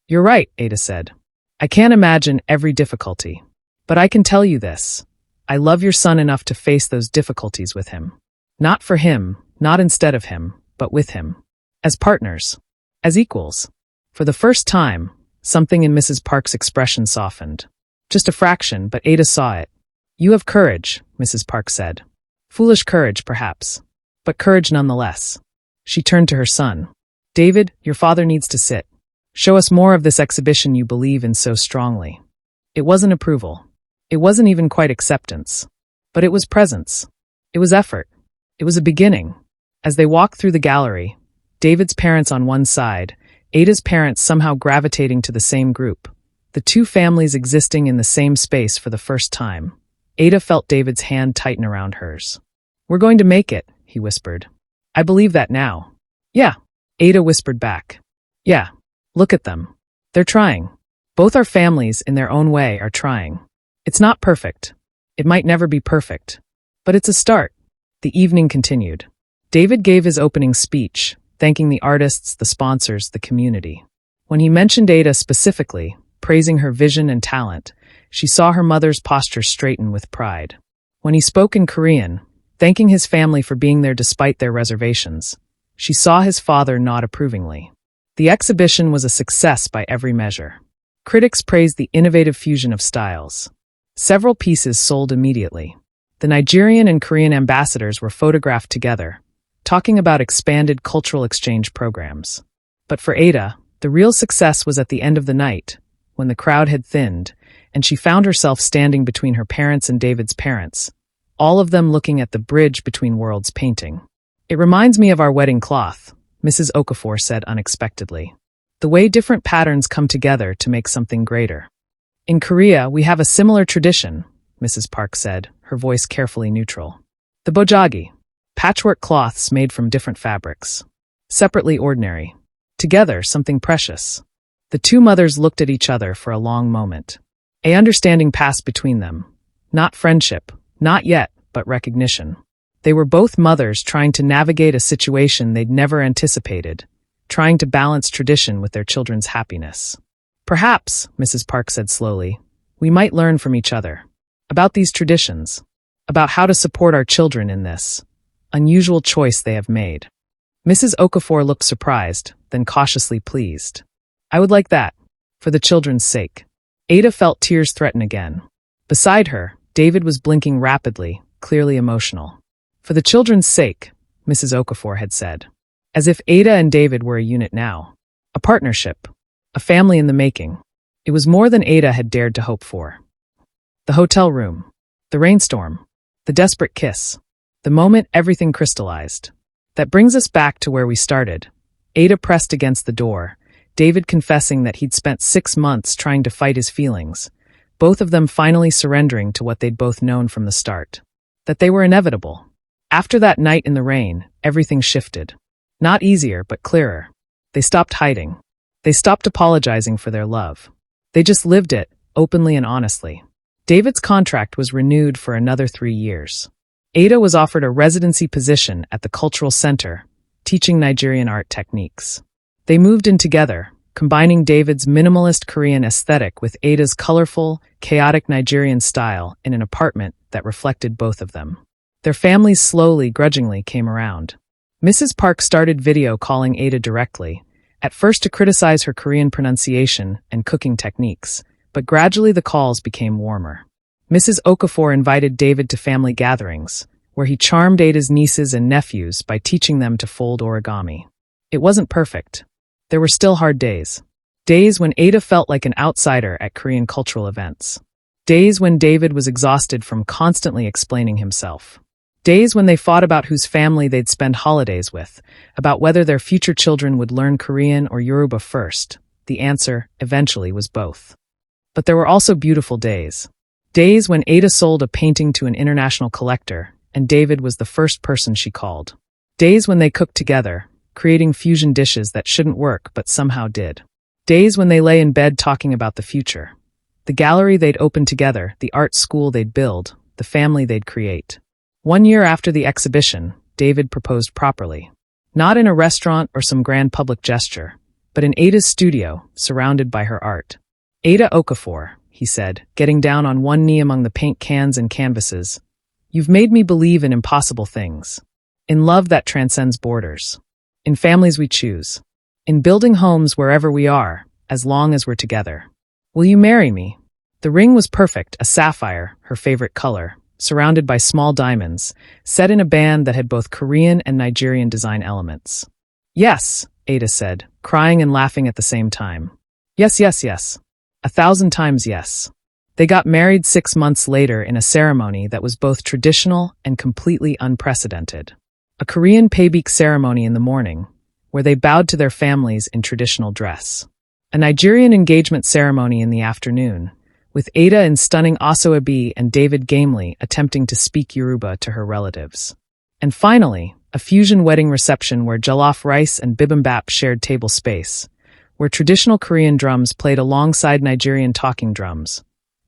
You're right, Ada said. I can't imagine every difficulty. But I can tell you this. I love your son enough to face those difficulties with him. Not for him, not instead of him, but with him. As partners. As equals. For the first time, something in Mrs. Park's expression softened. Just a fraction, but Ada saw it. You have courage, Mrs. Park said. Foolish courage, perhaps. But courage nonetheless. She turned to her son. David, your father needs to sit. Show us more of this exhibition you believe in so strongly. It wasn't approval. It wasn't even quite acceptance. But it was presence. It was effort. It was a beginning. As they walked through the gallery, David's parents on one side, Ada's parents somehow gravitating to the same group, the two families existing in the same space for the first time. Ada felt David's hand tighten around hers. We're going to make it, he whispered. I believe that now. Yeah, Ada whispered back. Yeah, look at them. They're trying. Both our families, in their own way, are trying. It's not perfect. It might never be perfect. But it's a start. The evening continued. David gave his opening speech, thanking the artists, the sponsors, the community. When he mentioned Ada specifically, praising her vision and talent, she saw her mother's posture straighten with pride. When he spoke in Korean, thanking his family for being there despite their reservations, she saw his father nod approvingly. The exhibition was a success by every measure. Critics praised the innovative fusion of styles. Several pieces sold immediately. The Nigerian and Korean ambassadors were photographed together, talking about expanded cultural exchange programs. But for Ada, the real success was at the end of the night, when the crowd had thinned, and she found herself standing between her parents and David's parents, all of them looking at the bridge between worlds painting. It reminds me of our wedding cloth, Mrs. Okafor said unexpectedly. The way different patterns come together to make something greater. In Korea, we have a similar tradition, Mrs. Park said, her voice carefully neutral. The bojagi, patchwork cloths made from different fabrics. Separately ordinary. Together, something precious. The two mothers looked at each other for a long moment. A understanding passed between them. Not friendship, not yet, but recognition. They were both mothers trying to navigate a situation they'd never anticipated, trying to balance tradition with their children's happiness. Perhaps, Mrs. Park said slowly, we might learn from each other. About these traditions. About how to support our children in this unusual choice they have made. Mrs. Okafor looked surprised, then cautiously pleased. I would like that. For the children's sake. Ada felt tears threaten again. Beside her, David was blinking rapidly, clearly emotional. For the children's sake, Mrs. Okafor had said. As if Ada and David were a unit now. A partnership. A family in the making. It was more than Ada had dared to hope for. The hotel room. The rainstorm. The desperate kiss. The moment everything crystallized. That brings us back to where we started. Ada pressed against the door, David confessing that he'd spent 6 months trying to fight his feelings, both of them finally surrendering to what they'd both known from the start. That they were inevitable. After that night in the rain, everything shifted. Not easier, but clearer. They stopped hiding. They stopped apologizing for their love. They just lived it, openly and honestly. David's contract was renewed for another 3 years. Ada was offered a residency position at the Cultural Center, teaching Nigerian art techniques. They moved in together, combining David's minimalist Korean aesthetic with Ada's colorful, chaotic Nigerian style in an apartment that reflected both of them. Their families slowly, grudgingly came around. Mrs. Park started video calling Ada directly, at first to criticize her Korean pronunciation and cooking techniques, but gradually the calls became warmer. Mrs. Okafor invited David to family gatherings, where he charmed Ada's nieces and nephews by teaching them to fold origami. It wasn't perfect. There were still hard days. Days when Ada felt like an outsider at Korean cultural events. Days when David was exhausted from constantly explaining himself. Days when they fought about whose family they'd spend holidays with, about whether their future children would learn Korean or Yoruba first. The answer, eventually, was both. But there were also beautiful days. Days when Ada sold a painting to an international collector, and David was the first person she called. Days when they cooked together, creating fusion dishes that shouldn't work but somehow did. Days when they lay in bed talking about the future. The gallery they'd open together, the art school they'd build, the family they'd create. 1 year after the exhibition, David proposed properly. Not in a restaurant or some grand public gesture, but in Ada's studio, surrounded by her art. "Ada Okafor," he said, getting down on one knee among the paint cans and canvases, "you've made me believe in impossible things. In love that transcends borders. In families we choose. In building homes wherever we are, as long as we're together. Will you marry me?" The ring was perfect, a sapphire, her favorite color, surrounded by small diamonds, set in a band that had both Korean and Nigerian design elements. "Yes," Ada said, crying and laughing at the same time. "Yes, yes, yes. 1,000 times yes." They got married 6 months later in a ceremony that was both traditional and completely unprecedented. A Korean paebik ceremony in the morning, where they bowed to their families in traditional dress. A Nigerian engagement ceremony in the afternoon, with Ada in stunning asoebi and David gamely attempting to speak Yoruba to her relatives. And finally, a fusion wedding reception where jollof rice and bibimbap shared table space, where traditional Korean drums played alongside Nigerian talking drums,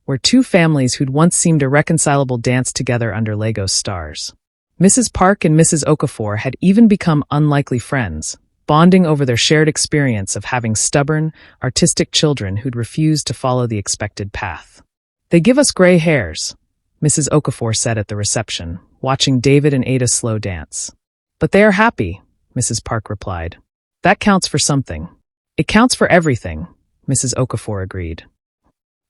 where two families who'd once seemed irreconcilable danced together under Lagos stars. Mrs. Park and Mrs. Okafor had even become unlikely friends, bonding over their shared experience of having stubborn, artistic children who'd refused to follow the expected path. "They give us gray hairs," Mrs. Okafor said at the reception, watching David and Ada slow dance. "But they are happy," Mrs. Park replied. "That counts for something." "It counts for everything," Mrs. Okafor agreed.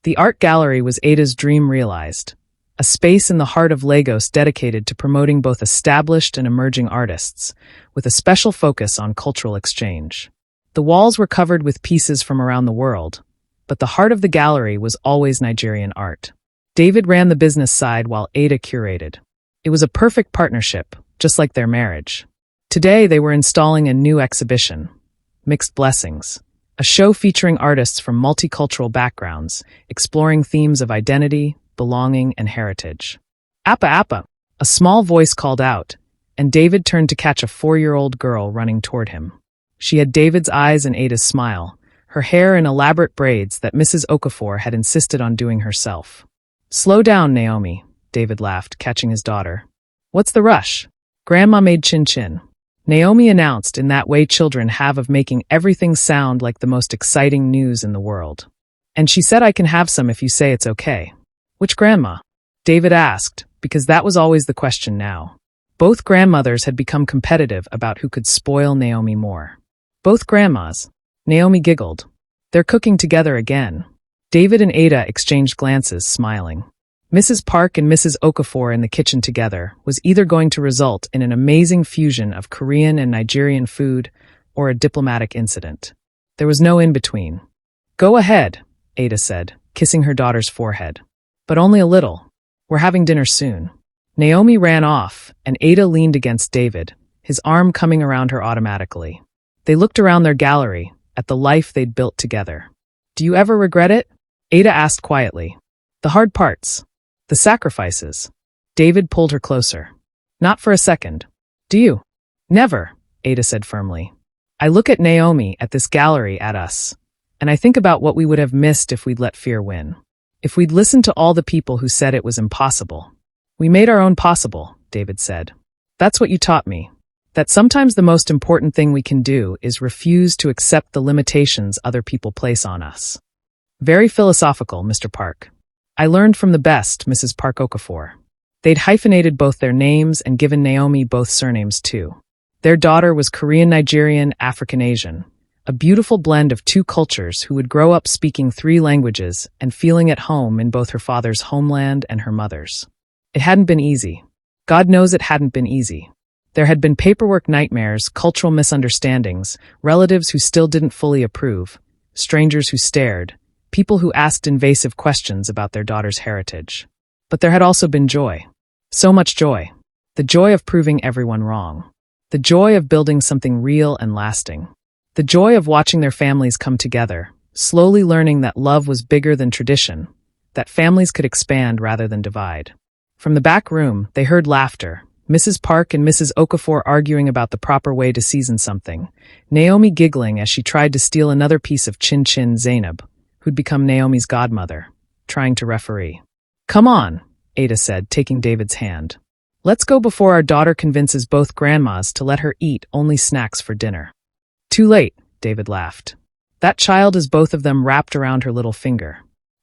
The art gallery was Ada's dream realized, a space in the heart of Lagos dedicated to promoting both established and emerging artists, with a special focus on cultural exchange. The walls were covered with pieces from around the world, but the heart of the gallery was always Nigerian art. David ran the business side while Ada curated. It was a perfect partnership, just like their marriage. Today they were installing a new exhibition, Mixed Blessings, a show featuring artists from multicultural backgrounds, exploring themes of identity, belonging, and heritage. "Appa Appa," a small voice called out, and David turned to catch a 4-year-old girl running toward him. She had David's eyes and Ada's smile, her hair in elaborate braids that Mrs. Okafor had insisted on doing herself. "Slow down, Naomi," David laughed, catching his daughter. "What's the rush? Grandma made chin-chin," Naomi announced, in that way children have of making everything sound like the most exciting news in the world. "And she said I can have some if you say it's okay." "Which grandma?" David asked, because that was always the question now. Both grandmothers had become competitive about who could spoil Naomi more. "Both grandmas." Naomi giggled. "They're cooking together again." David and Ada exchanged glances, smiling. Mrs. Park and Mrs. Okafor in the kitchen together was either going to result in an amazing fusion of Korean and Nigerian food or a diplomatic incident. There was no in-between. "Go ahead," Ada said, kissing her daughter's forehead. "But only a little. We're having dinner soon." Naomi ran off, and Ada leaned against David, his arm coming around her automatically. They looked around their gallery, at the life they'd built together. "Do you ever regret it?" Ada asked quietly. "The hard parts. The sacrifices." David pulled her closer. "Not for a second. Do you?" "Never," Ada said firmly. "I look at Naomi, at this gallery, at us, and I think about what we would have missed if we'd let fear win. If we'd listened to all the people who said it was impossible. We made our own possible," David said. "That's what you taught me. That sometimes the most important thing we can do is refuse to accept the limitations other people place on us." "Very philosophical, Mr. Park." "I learned from the best, Mrs. Park Okafor." They'd hyphenated both their names and given Naomi both surnames too. Their daughter was Korean-Nigerian, African-Asian, a beautiful blend of two cultures who would grow up speaking 3 languages and feeling at home in both her father's homeland and her mother's. It hadn't been easy. God knows it hadn't been easy. There had been paperwork nightmares, cultural misunderstandings, relatives who still didn't fully approve, strangers who stared, people who asked invasive questions about their daughter's heritage. But there had also been joy. So much joy. The joy of proving everyone wrong. The joy of building something real and lasting. The joy of watching their families come together, slowly learning that love was bigger than tradition, that families could expand rather than divide. From the back room, they heard laughter, Mrs. Park and Mrs. Okafor arguing about the proper way to season something, Naomi giggling as she tried to steal another piece of Chin Zainab, who'd become Naomi's godmother, trying to referee. "Come on," Ada said, taking David's hand. "Let's go before our daughter convinces both grandmas to let her eat only snacks for dinner." "Too late," David laughed. "That child is both of them wrapped around her little finger."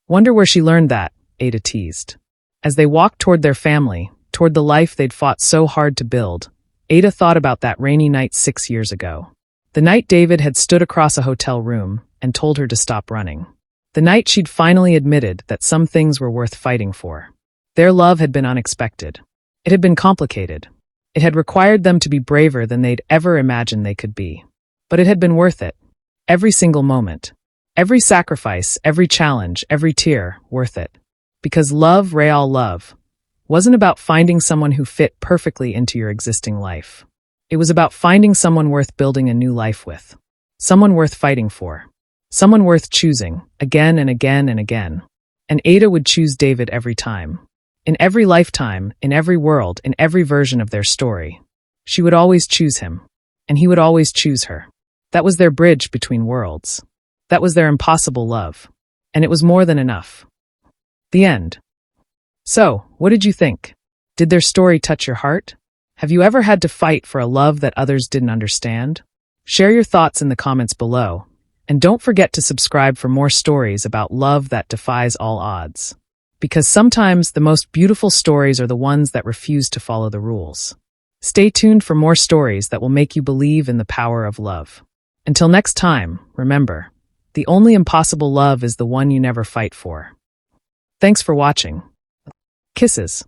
"Wonder where she learned that," Ada teased. As they walked toward their family, toward the life they'd fought so hard to build, Ada thought about that rainy night 6 years ago. The night David had stood across a hotel room and told her to stop running. The night she'd finally admitted that some things were worth fighting for. Their love had been unexpected. It had been complicated. It had required them to be braver than they'd ever imagined they could be. But it had been worth it. Every single moment. Every sacrifice, every challenge, every tear, worth it. Because love, real love, wasn't about finding someone who fit perfectly into your existing life. It was about finding someone worth building a new life with. Someone worth fighting for. Someone worth choosing, again and again and again. And Ada would choose David every time. In every lifetime, in every world, in every version of their story. She would always choose him. And he would always choose her. That was their bridge between worlds. That was their impossible love. And it was more than enough. The end. So, what did you think? Did their story touch your heart? Have you ever had to fight for a love that others didn't understand? Share your thoughts in the comments below. And don't forget to subscribe for more stories about love that defies all odds. Because sometimes the most beautiful stories are the ones that refuse to follow the rules. Stay tuned for more stories that will make you believe in the power of love. Until next time, remember, the only impossible love is the one you never fight for. Thanks for watching. Kisses.